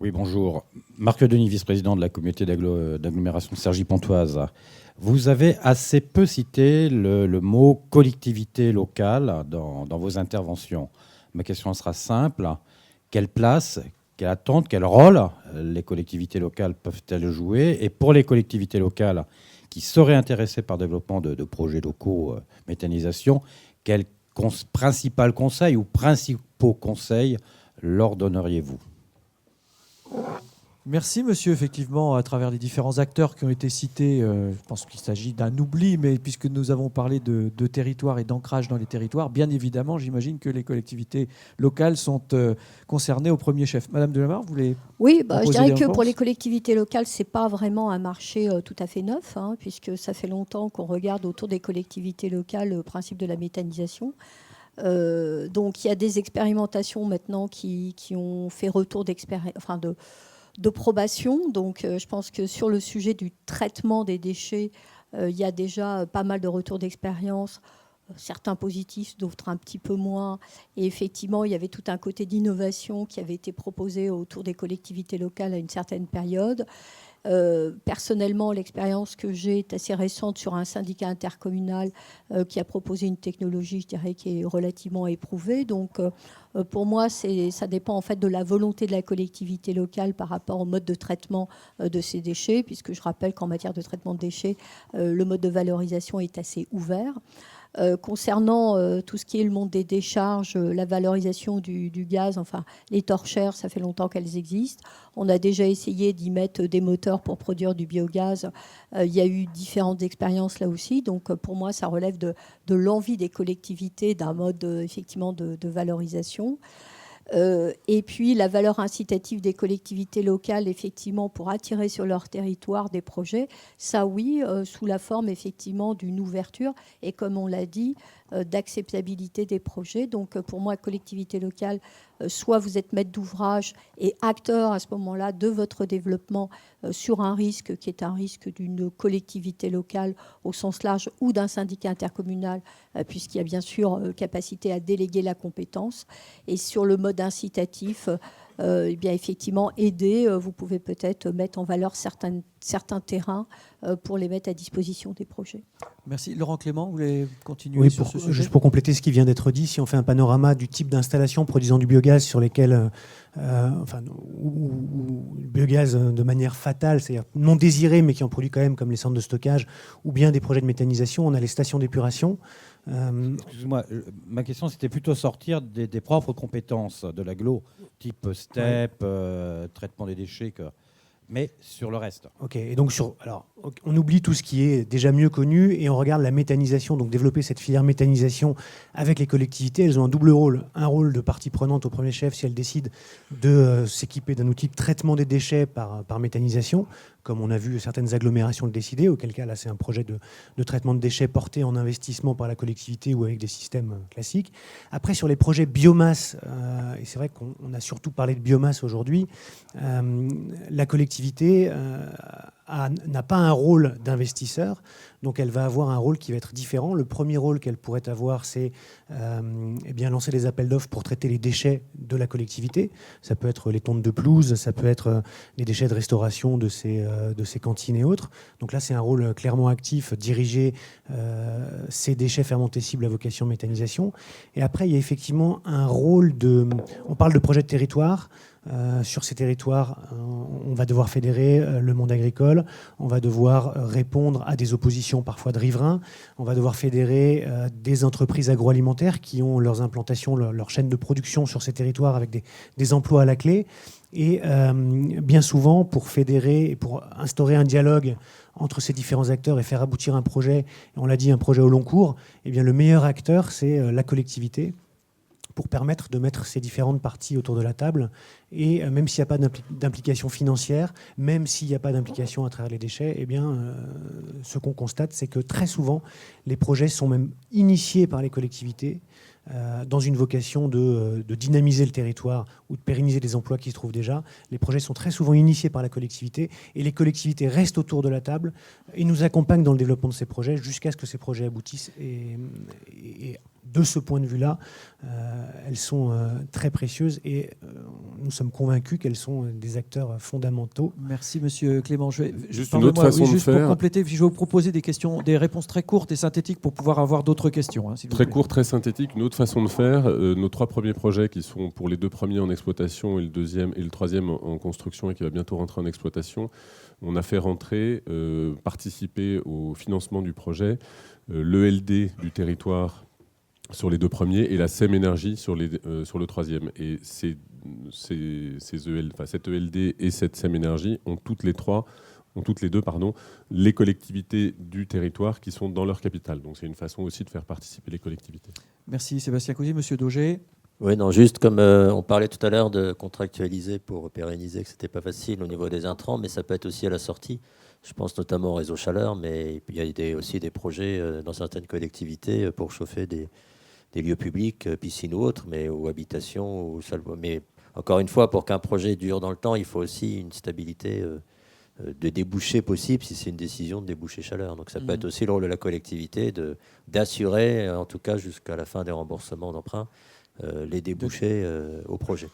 Oui, bonjour. Marc Denis, vice-président de la communauté d'agglomération Cergy-Pontoise. Vous avez assez peu cité le mot collectivité locale dans vos interventions. Ma question sera simple. Quelle place, quelle attente, quel rôle les collectivités locales peuvent-elles jouer? Et pour les collectivités locales qui seraient intéressées par le développement de projets locaux méthanisation, quels principaux conseils ou principaux conseils leur donneriez-vous? Merci, monsieur. Effectivement, à travers les différents acteurs qui ont été cités, je pense qu'il s'agit d'un oubli, mais puisque nous avons parlé de territoire et d'ancrage dans les territoires, bien évidemment, j'imagine que les collectivités locales sont concernées au premier chef. Madame Delamarre, vous voulez Oui, je dirais que pour les collectivités locales, ce n'est pas vraiment un marché tout à fait neuf, puisque ça fait longtemps qu'on regarde autour des collectivités locales le principe de la méthanisation. Donc il y a des expérimentations maintenant qui ont fait retour de probation. Donc je pense que sur le sujet du traitement des déchets, il y a déjà pas mal de retours d'expérience, certains positifs, d'autres un petit peu moins. Et effectivement, il y avait tout un côté d'innovation qui avait été proposé autour des collectivités locales à une certaine période. Personnellement, l'expérience que j'ai est assez récente sur un syndicat intercommunal qui a proposé une technologie, je dirais, qui est relativement éprouvée. Donc, pour moi, ça dépend en fait de la volonté de la collectivité locale par rapport au mode de traitement de ces déchets, puisque je rappelle qu'en matière de traitement de déchets, le mode de valorisation est assez ouvert. Concernant tout ce qui est le monde des décharges, la valorisation du gaz, enfin les torchères, ça fait longtemps qu'elles existent. On a déjà essayé d'y mettre des moteurs pour produire du biogaz. Il y a eu différentes expériences là aussi. Donc pour moi, ça relève de l'envie des collectivités d'un mode effectivement de valorisation. Et puis la valeur incitative des collectivités locales, effectivement, pour attirer sur leur territoire des projets, ça oui, sous la forme effectivement d'une ouverture et comme on l'a dit, d'acceptabilité des projets. Donc pour moi, collectivité locale, soit vous êtes maître d'ouvrage et acteur à ce moment-là de votre développement sur un risque qui est un risque d'une collectivité locale au sens large ou d'un syndicat intercommunal, puisqu'il y a bien sûr capacité à déléguer la compétence. Et sur le mode incitatif, eh bien effectivement aider. Vous pouvez peut-être mettre en valeur certains terrains pour les mettre à disposition des projets. Merci. Laurent Clément, vous voulez continuer Oui, sur ce sujet ? juste pour compléter ce qui vient d'être dit, si on fait un panorama du type d'installation produisant du biogaz sur lesquelles, ou le biogaz de manière fatale, c'est-à-dire non désiré, mais qui en produit quand même, comme les centres de stockage, ou bien des projets de méthanisation, on a les stations d'épuration. Excuse-moi, ma question c'était plutôt sortir des propres compétences de l'agglo, type STEP, traitement des déchets, mais sur le reste. Ok, et donc on oublie tout ce qui est déjà mieux connu et on regarde la méthanisation, donc développer cette filière méthanisation avec les collectivités. Elles ont un double rôle, un rôle de partie prenante au premier chef si elles décident de s'équiper d'un outil de traitement des déchets par méthanisation, comme on a vu certaines agglomérations le décider, auquel cas là c'est un projet de traitement de déchets porté en investissement par la collectivité ou avec des systèmes classiques. Après sur les projets biomasse, et c'est vrai qu'on a surtout parlé de biomasse aujourd'hui, la collectivité n'a pas un rôle d'investisseur, donc elle va avoir un rôle qui va être différent. Le premier rôle qu'elle pourrait avoir, c'est lancer des appels d'offres pour traiter les déchets de la collectivité. Ça peut être les tontes de pelouse, ça peut être les déchets de restauration de ces cantines et autres. Donc là, c'est un rôle clairement actif, diriger ces déchets fermentescibles à vocation méthanisation. Et après, il y a effectivement un rôle on parle de projet de territoire. Sur ces territoires, on va devoir fédérer le monde agricole, on va devoir répondre à des oppositions parfois de riverains, on va devoir fédérer des entreprises agroalimentaires qui ont leurs implantations, leur chaîne de production sur ces territoires avec des emplois à la clé. Et bien souvent, pour fédérer et pour instaurer un dialogue entre ces différents acteurs et faire aboutir un projet, et on l'a dit, un projet au long cours, eh bien, le meilleur acteur, c'est la collectivité, pour permettre de mettre ces différentes parties autour de la table. Et même s'il n'y a pas d'implication financière, même s'il n'y a pas d'implication à travers les déchets, eh bien, ce qu'on constate, c'est que très souvent, les projets sont même initiés par les collectivités dans une vocation de dynamiser le territoire ou de pérenniser les emplois qui se trouvent déjà. Les projets sont très souvent initiés par la collectivité et les collectivités restent autour de la table et nous accompagnent dans le développement de ces projets jusqu'à ce que ces projets aboutissent. Et de ce point de vue-là, elles sont très précieuses et nous sommes convaincus qu'elles sont des acteurs fondamentaux. Merci Monsieur Clément. Juste une autre façon de faire. Pour compléter, je vais vous proposer des réponses très courtes et synthétiques pour pouvoir avoir d'autres questions. Très court, très synthétique. Une autre façon de faire. Nos 3 premiers projets qui sont pour les 2 premiers en exploitation et le 2e et le 3e en construction et qui va bientôt rentrer en exploitation, on a fait participer au financement du projet l'ELD du territoire sur les 2 premiers et la SEM Énergie sur le 3e. Et cette ELD et cette SEM Énergie ont toutes les deux, les collectivités du territoire qui sont dans leur capitale. Donc c'est une façon aussi de faire participer les collectivités. Merci Sébastien Cousy. Monsieur Dauger. Oui, non, juste comme on parlait tout à l'heure de contractualiser pour pérenniser, que ce n'était pas facile au niveau des intrants, mais ça peut être aussi à la sortie. Je pense notamment au réseau chaleur, mais il y a aussi des projets dans certaines collectivités pour chauffer des lieux publics, piscines ou autres, ou habitations, ou salles. Mais encore une fois, pour qu'un projet dure dans le temps, il faut aussi une stabilité de débouchés possible si c'est une décision de déboucher chaleur. Donc ça peut être aussi le rôle de la collectivité d'assurer, en tout cas jusqu'à la fin des remboursements d'emprunts, les débouchés au projet.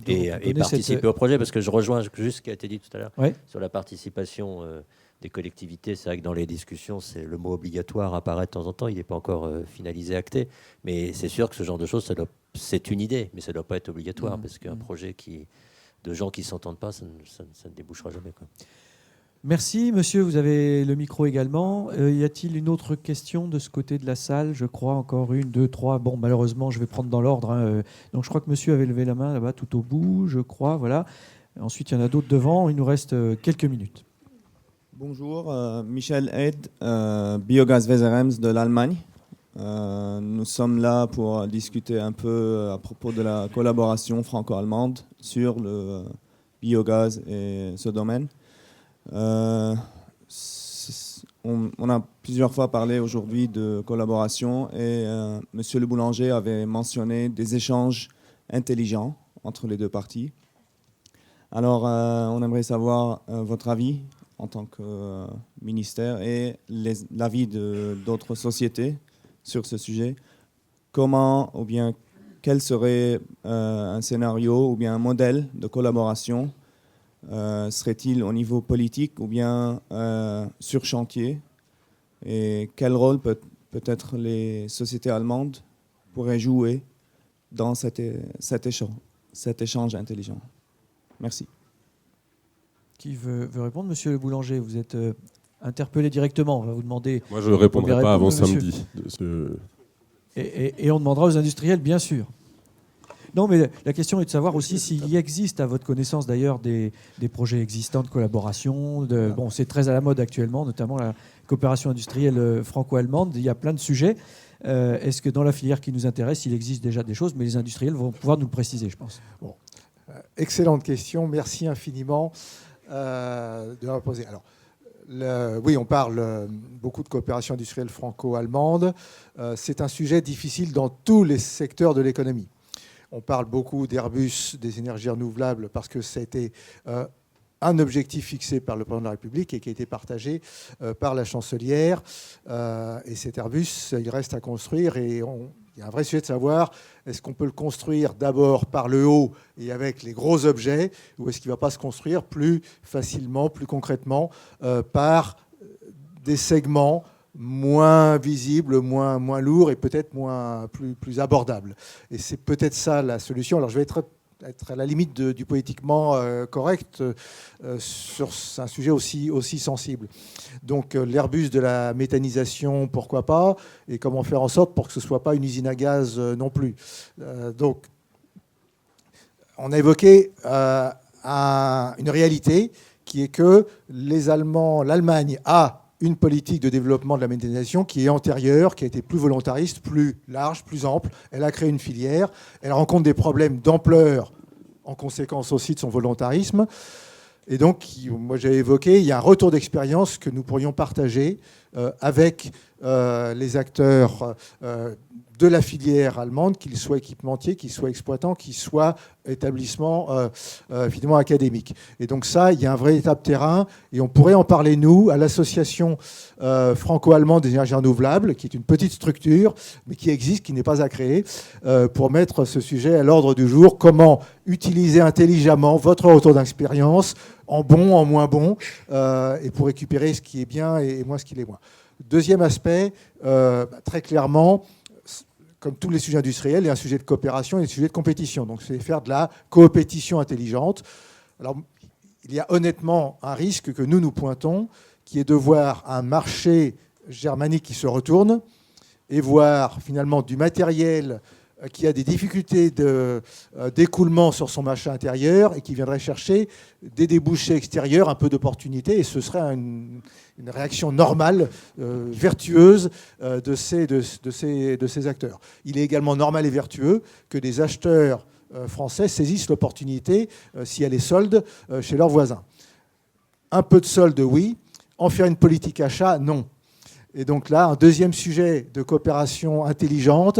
Et participer au projet, parce que je rejoins juste ce qui a été dit tout à l'heure sur la participation des collectivités. C'est vrai que dans les discussions, le mot obligatoire apparaît de temps en temps. Il n'est pas encore finalisé, acté. Mais c'est sûr que ce genre de choses, c'est une idée, mais ça ne doit pas être obligatoire, parce qu'un projet de gens qui ne s'entendent pas, ça ne débouchera jamais, quoi. Merci, monsieur. Vous avez le micro également. Y a-t-il une autre question de ce côté de la salle? Je crois encore 1, 2, 3. Bon, malheureusement, je vais prendre dans l'ordre. Donc, je crois que monsieur avait levé la main là-bas, tout au bout, je crois. Voilà. Ensuite, il y en a d'autres devant. Il nous reste quelques minutes. Bonjour, Michel Ed, Biogaz Wezerems de l'Allemagne. Nous sommes là pour discuter un peu à propos de la collaboration franco-allemande sur le biogaz et ce domaine. On a plusieurs fois parlé aujourd'hui de collaboration et Monsieur le Boulanger avait mentionné des échanges intelligents entre les 2 parties. Alors, on aimerait savoir votre avis en tant que ministère et l'avis d'autres sociétés sur ce sujet. Comment ou bien quel serait un scénario ou bien un modèle de collaboration? Serait-il au niveau politique ou bien sur chantier? Et quel rôle peut-être les sociétés allemandes pourraient jouer dans cet échange intelligent? Merci. Qui veut répondre? Monsieur le boulanger, vous êtes interpellé directement. On va vous demander. Moi, je ne répondrai pas avant monsieur. samedi. Et on demandera aux industriels, bien sûr. Non, mais la question est de savoir aussi s'il existe, à votre connaissance d'ailleurs, des projets existants de collaboration. Bon, c'est très à la mode actuellement, notamment la coopération industrielle franco-allemande. Il y a plein de sujets. Est-ce que dans la filière qui nous intéresse, il existe déjà des choses? Mais les industriels vont pouvoir nous le préciser, je pense. Bon. Excellente question. Merci infiniment de la poser. Alors, oui, on parle beaucoup de coopération industrielle franco-allemande. C'est un sujet difficile dans tous les secteurs de l'économie. On parle beaucoup d'Airbus, des énergies renouvelables, parce que ça a été un objectif fixé par le président de la République et qui a été partagé par la chancelière. Et cet Airbus, il reste à construire. Et il y a un vrai sujet de savoir, est-ce qu'on peut le construire d'abord par le haut et avec les gros objets, ou est-ce qu'il ne va pas se construire plus facilement, plus concrètement, par des segments moins visibles, moins lourds et peut-être plus abordables. Et c'est peut-être ça la solution. Alors je vais être à la limite du politiquement correct sur un sujet aussi sensible. Donc l'Airbus de la méthanisation, pourquoi pas, et comment faire en sorte pour que ce ne soit pas une usine à gaz non plus. Donc on a évoqué une réalité qui est que l'Allemagne a une politique de développement de la méthanisation qui est antérieure, qui a été plus volontariste, plus large, plus ample. Elle a créé une filière. Elle rencontre des problèmes d'ampleur en conséquence aussi de son volontarisme. Et donc, moi j'ai évoqué, il y a un retour d'expérience que nous pourrions partager avec les acteurs de la filière allemande, qu'ils soient équipementiers, qu'ils soient exploitants, qu'ils soient établissements finalement académiques. Et donc ça, il y a un véritable terrain, et on pourrait en parler, nous, à l'association franco-allemande des énergies renouvelables, qui est une petite structure, mais qui existe, qui n'est pas à créer, pour mettre ce sujet à l'ordre du jour. Comment utiliser intelligemment votre retour d'expérience, en bon, en moins bon, et pour récupérer ce qui est bien et moins ce qui l'est moins. Deuxième aspect, très clairement, comme tous les sujets industriels, il y a un sujet de coopération et un sujet de compétition. Donc, c'est faire de la coopétition intelligente. Alors, il y a honnêtement un risque que nous pointons, qui est de voir un marché germanique qui se retourne et voir finalement du matériel qui a des difficultés d'écoulement sur son marché intérieur et qui viendrait chercher des débouchés extérieurs, un peu d'opportunité, et ce serait une réaction normale, vertueuse de ces acteurs. Il est également normal et vertueux que des acheteurs français saisissent l'opportunité, si elle est solde, chez leurs voisins. Un peu de solde, oui. En faire une politique achat, non. Et donc là, un deuxième sujet de coopération intelligente,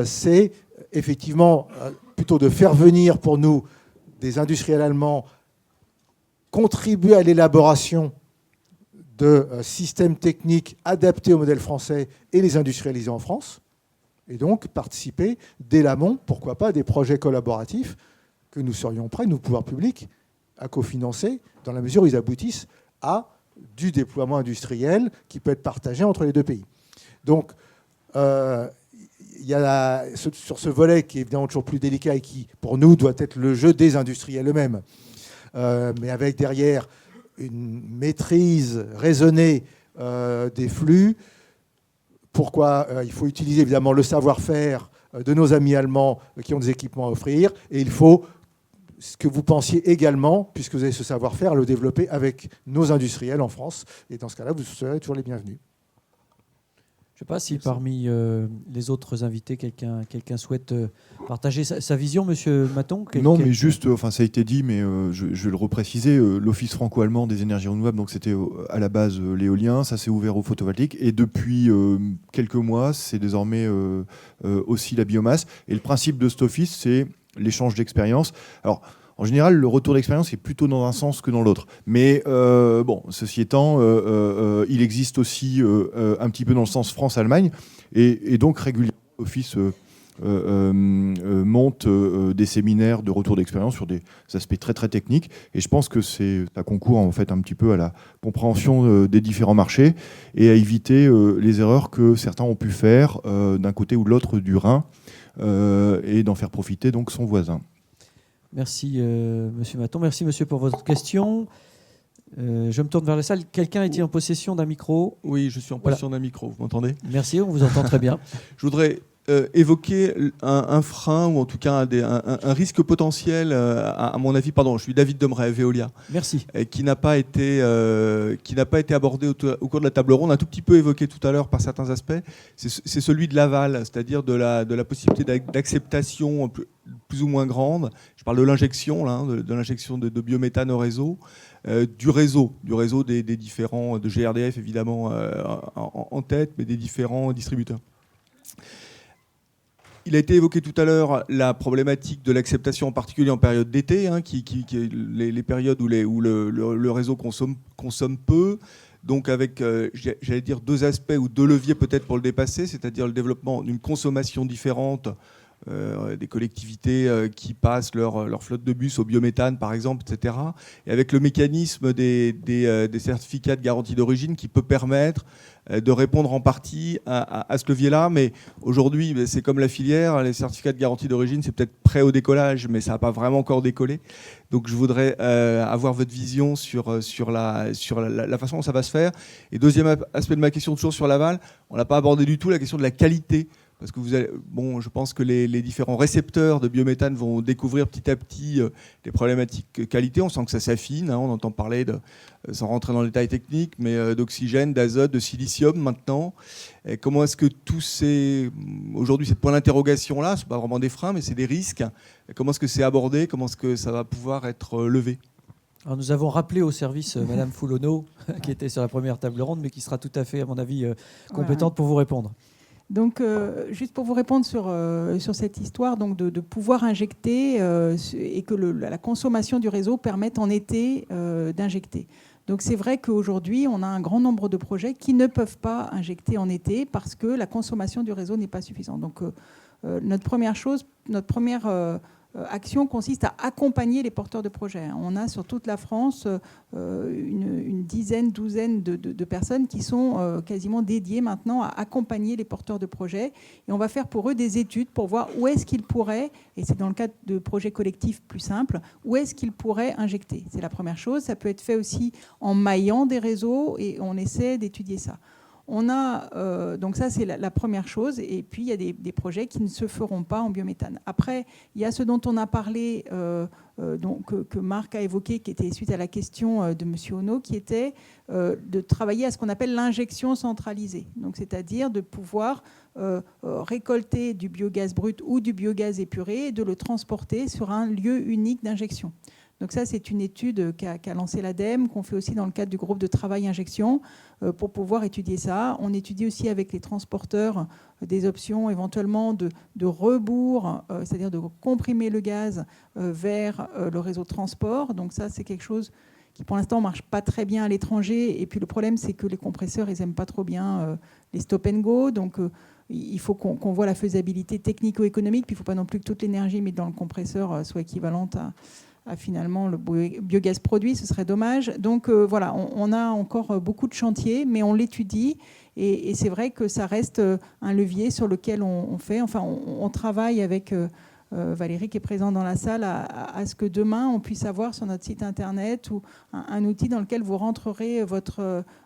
c'est effectivement plutôt de faire venir pour nous des industriels allemands, contribuer à l'élaboration de systèmes techniques adaptés au modèle français et les industrialiser en France, et donc participer dès l'amont, pourquoi pas, à des projets collaboratifs que nous serions prêts, nous, pouvoirs publics, à cofinancer, dans la mesure où ils aboutissent à du déploiement industriel qui peut être partagé entre les deux pays. Donc, il y a sur ce volet qui est évidemment toujours plus délicat et qui, pour nous, doit être le jeu des industriels eux-mêmes, mais avec derrière une maîtrise raisonnée des flux. Pourquoi il faut utiliser évidemment le savoir-faire de nos amis allemands qui ont des équipements à offrir, et il faut ce que vous pensiez également, puisque vous avez ce savoir-faire, le développer avec nos industriels en France. Et dans ce cas-là, vous serez toujours les bienvenus. Je ne sais pas si parmi les autres invités, quelqu'un souhaite partager sa vision, Monsieur Maton. Non, mais juste, enfin, ça a été dit, mais je vais le repréciser. L'Office franco-allemand des énergies renouvelables, donc c'était à la base l'éolien, ça s'est ouvert au photovoltaïque, et depuis quelques mois, c'est désormais aussi la biomasse. Et le principe de cet office, c'est l'échange d'expérience. Alors, en général, le retour d'expérience est plutôt dans un sens que dans l'autre. Mais bon, ceci étant, il existe aussi un petit peu dans le sens France-Allemagne. Et donc, régulièrement, l'Office montent des séminaires de retour d'expérience sur des aspects très très techniques. Et je pense que ça concourt en fait un petit peu à la compréhension des différents marchés et à éviter les erreurs que certains ont pu faire d'un côté ou de l'autre du Rhin et d'en faire profiter donc son voisin. Merci Monsieur Maton. Merci Monsieur pour votre question. Je me tourne vers la salle. Quelqu'un est-il en possession d'un micro ? Oui, je suis en possession d'un micro. Vous m'entendez ? Merci, on vous entend très bien. Je voudrais évoquer un frein ou en tout cas un risque potentiel, à mon avis. Pardon, je suis David Demray, Veolia. Merci. Qui n'a pas été abordé au cours de la table ronde, un tout petit peu évoqué tout à l'heure par certains aspects. C'est celui de l'aval, c'est-à-dire de la possibilité d'acceptation plus ou moins grande. Je parle de l'injection, là, de l'injection de biométhane au réseau. Du réseau des différents, de GRDF évidemment en tête, mais des différents distributeurs. Il a été évoqué tout à l'heure la problématique de l'acceptation, en particulier en période d'été, les périodes où le réseau consomme peu. Donc avec, j'allais dire, deux aspects ou deux leviers peut-être pour le dépasser, c'est-à-dire le développement d'une consommation différente, des collectivités qui passent leur flotte de bus au biométhane, par exemple, etc. Et avec le mécanisme des certificats de garantie d'origine qui peut permettre de répondre en partie à ce levier-là. Mais aujourd'hui, c'est comme la filière, les certificats de garantie d'origine, c'est peut-être prêt au décollage, mais ça n'a pas vraiment encore décollé. Donc je voudrais avoir votre vision sur la façon dont ça va se faire. Et deuxième aspect de ma question, toujours sur l'aval, on n'a pas abordé du tout la question de la qualité. Parce que je pense que les différents récepteurs de biométhane vont découvrir petit à petit des problématiques qualité. On sent que ça s'affine. On entend parler, sans rentrer dans les détails techniques, mais d'oxygène, d'azote, de silicium maintenant. Et comment est-ce que aujourd'hui, ces points d'interrogation-là, ce ne sont pas vraiment des freins, mais c'est des risques. Et comment est-ce que c'est abordé ? Comment est-ce que ça va pouvoir être levé ? Alors nous avons rappelé au service Madame Foulonneau, qui était sur la première table ronde, mais qui sera tout à fait, à mon avis, compétente pour vous répondre. Donc, juste pour vous répondre sur cette histoire donc de pouvoir injecter et que la consommation du réseau permette en été d'injecter. Donc, c'est vrai qu'aujourd'hui, on a un grand nombre de projets qui ne peuvent pas injecter en été parce que la consommation du réseau n'est pas suffisante. Donc, notre première action consiste à accompagner les porteurs de projets. On a sur toute la France une douzaine de personnes qui sont quasiment dédiées maintenant à accompagner les porteurs de projets. Et on va faire pour eux des études pour voir où est-ce qu'ils pourraient, et c'est dans le cadre de projets collectifs plus simples, où est-ce qu'ils pourraient injecter. C'est la première chose. Ça peut être fait aussi en maillant des réseaux et on essaie d'étudier ça. On a, donc ça c'est la première chose, et puis il y a des projets qui ne se feront pas en biométhane. Après, il y a ce dont on a parlé, que Marc a évoqué, qui était suite à la question de M. Ono, qui était de travailler à ce qu'on appelle l'injection centralisée. Donc, c'est-à-dire de pouvoir récolter du biogaz brut ou du biogaz épuré et de le transporter sur un lieu unique d'injection. Donc ça, c'est une étude qu'a lancée l'ADEME, qu'on fait aussi dans le cadre du groupe de travail injection, pour pouvoir étudier ça. On étudie aussi avec les transporteurs des options éventuellement de rebours, c'est-à-dire de comprimer le gaz vers le réseau de transport. Donc ça, c'est quelque chose qui, pour l'instant, ne marche pas très bien à l'étranger. Et puis le problème, c'est que les compresseurs, ils n'aiment pas trop bien les stop and go. Donc il faut qu'on voit la faisabilité technico-économique. Puis il ne faut pas non plus que toute l'énergie mise dans le compresseur soit équivalente à finalement le biogaz produit, ce serait dommage. Donc voilà, on a encore beaucoup de chantiers, mais on l'étudie et c'est vrai que ça reste un levier sur lequel on fait. Enfin, on travaille avec Valérie qui est présente dans la salle à ce que demain on puisse avoir sur notre site internet ou un outil dans lequel vous rentrerez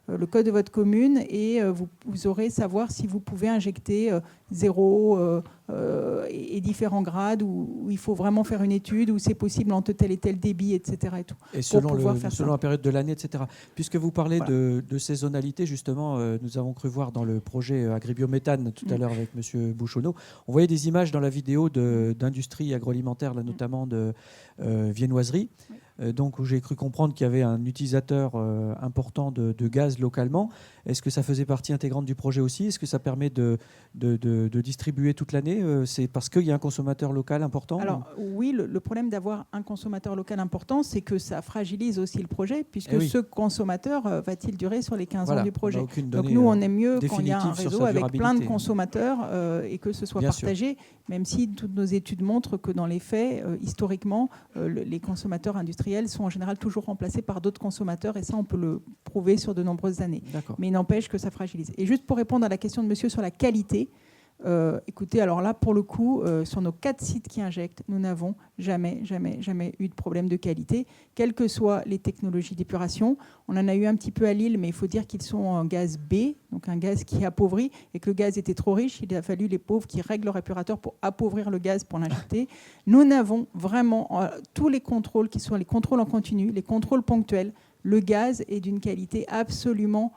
le code de votre commune et vous aurez savoir si vous pouvez injecter 0 et différents grades où il faut vraiment faire une étude, où c'est possible entre tel et tel débit, etc. Et, tout, et selon la période de l'année, etc. Puisque vous parlez de saisonnalité, justement, nous avons cru voir dans le projet agribiométhane tout à l'heure avec M. Bouchonneau, on voyait des images dans la vidéo d'industrie agroalimentaire, là, notamment de viennoiserie. donc où j'ai cru comprendre qu'il y avait un utilisateur important de gaz localement. Est-ce que ça faisait partie intégrante du projet aussi? Est-ce que ça permet de distribuer toute l'année? C'est parce qu'il y a un consommateur local important? Alors oui, le problème d'avoir un consommateur local important, c'est que ça fragilise aussi le projet, puisque ce consommateur va-t-il durer sur les 15 ans du projet? Donc nous, on aime mieux quand il y a un réseau avec plein de consommateurs et que ce soit partagé, même si toutes nos études montrent que dans les faits, historiquement, les consommateurs industriels sont en général toujours remplacés par d'autres consommateurs, et ça, on peut le prouver sur de nombreuses années. Mais il n'empêche que ça fragilise. Et juste pour répondre à la question de monsieur sur la qualité, écoutez, alors là, pour le coup, sur nos 4 sites qui injectent, nous n'avons jamais eu de problème de qualité, quelles que soient les technologies d'épuration. On en a eu un petit peu à Lille, mais il faut dire qu'ils sont en gaz B, donc un gaz qui est appauvri, et que le gaz était trop riche. Il a fallu les pauvres qui règlent leur épurateur pour appauvrir le gaz pour l'injecter. Nous n'avons vraiment tous les contrôles, qui sont les contrôles en continu, les contrôles ponctuels. Le gaz est d'une qualité absolument...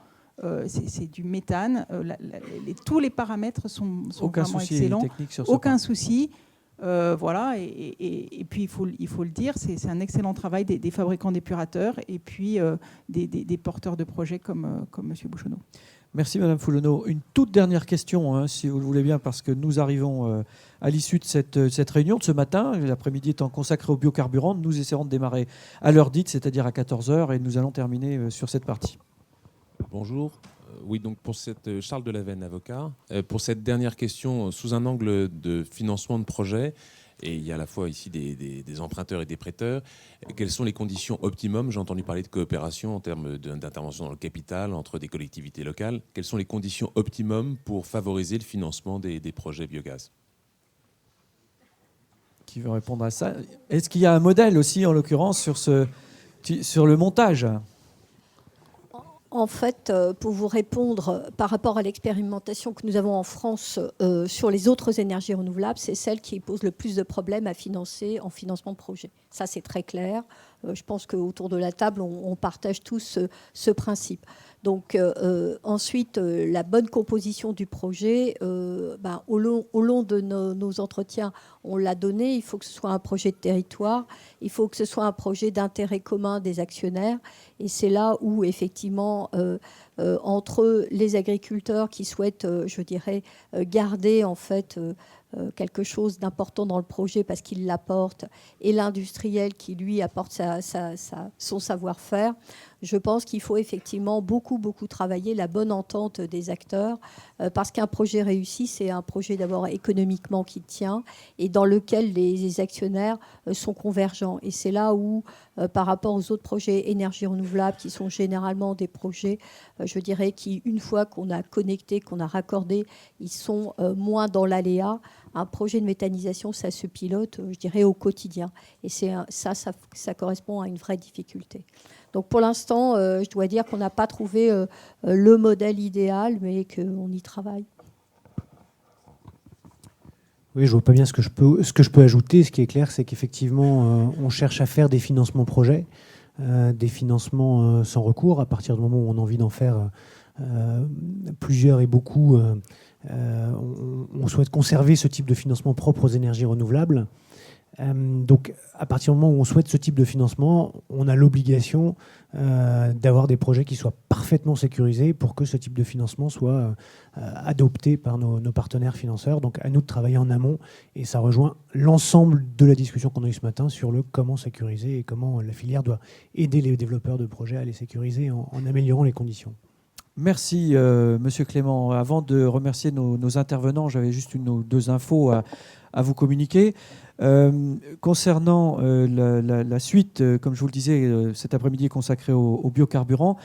c'est du méthane. Tous les paramètres sont vraiment excellents. Aucun souci. Voilà. Et puis, il faut le dire, c'est un excellent travail des fabricants d'épurateurs et puis des porteurs de projets comme M. Bouchonneau. Merci Madame Foulonneau. Une toute dernière question, si vous le voulez bien, parce que nous arrivons à l'issue de cette réunion de ce matin. L'après-midi étant consacré aux biocarburants, nous essaierons de démarrer à l'heure dite, c'est-à-dire à 14h, et nous allons terminer sur cette partie. Bonjour. Oui, donc pour Charles Delavenne, avocat. Pour cette dernière question, sous un angle de financement de projet, et il y a à la fois ici des emprunteurs et des prêteurs, quelles sont les conditions optimum? J'ai entendu parler de coopération en termes d'intervention dans le capital entre des collectivités locales. Quelles sont les conditions optimum pour favoriser le financement des projets biogaz? Qui veut répondre à ça? Est-ce qu'il y a un modèle aussi, en l'occurrence, sur le montage? En fait, pour vous répondre, par rapport à l'expérimentation que nous avons en France sur les autres énergies renouvelables, c'est celle qui pose le plus de problèmes à financer en financement de projet. Ça, c'est très clair. Je pense qu'autour de la table, on partage tous ce principe. Donc ensuite, la bonne composition du projet, au long de nos entretiens, on l'a donné. Il faut que ce soit un projet de territoire, il faut que ce soit un projet d'intérêt commun des actionnaires. Et c'est là où, effectivement, entre les agriculteurs qui souhaitent, je dirais, garder en fait quelque chose d'important dans le projet parce qu'il l'apporte, et l'industriel qui, lui, apporte son savoir-faire, je pense qu'il faut effectivement beaucoup travailler la bonne entente des acteurs, parce qu'un projet réussi, c'est un projet d'abord économiquement qui tient et dans lequel les actionnaires sont convergents. Et c'est là où, par rapport aux autres projets énergie renouvelable, qui sont généralement des projets, je dirais, qui, une fois qu'on a connecté, qu'on a raccordé, ils sont moins dans l'aléa. Un projet de méthanisation, ça se pilote, je dirais, au quotidien. Et ça correspond à une vraie difficulté. Donc pour l'instant, je dois dire qu'on n'a pas trouvé le modèle idéal, mais qu'on y travaille. Oui, je ne vois pas bien ce que je peux ajouter. Ce qui est clair, c'est qu'effectivement, on cherche à faire des financements projets, des financements sans recours. À partir du moment où on a envie d'en faire plusieurs et beaucoup, on souhaite conserver ce type de financement propre aux énergies renouvelables. Donc, à partir du moment où on souhaite ce type de financement, on a l'obligation d'avoir des projets qui soient parfaitement sécurisés pour que ce type de financement soit adopté par nos partenaires financeurs. Donc, à nous de travailler en amont. Et ça rejoint l'ensemble de la discussion qu'on a eue ce matin sur le comment sécuriser et comment la filière doit aider les développeurs de projets à les sécuriser en améliorant les conditions. Merci, Monsieur Clément. Avant de remercier nos intervenants, j'avais juste une ou deux infos à vous communiquer. Concernant la suite, comme je vous le disais, cet après-midi est consacré aux biocarburants.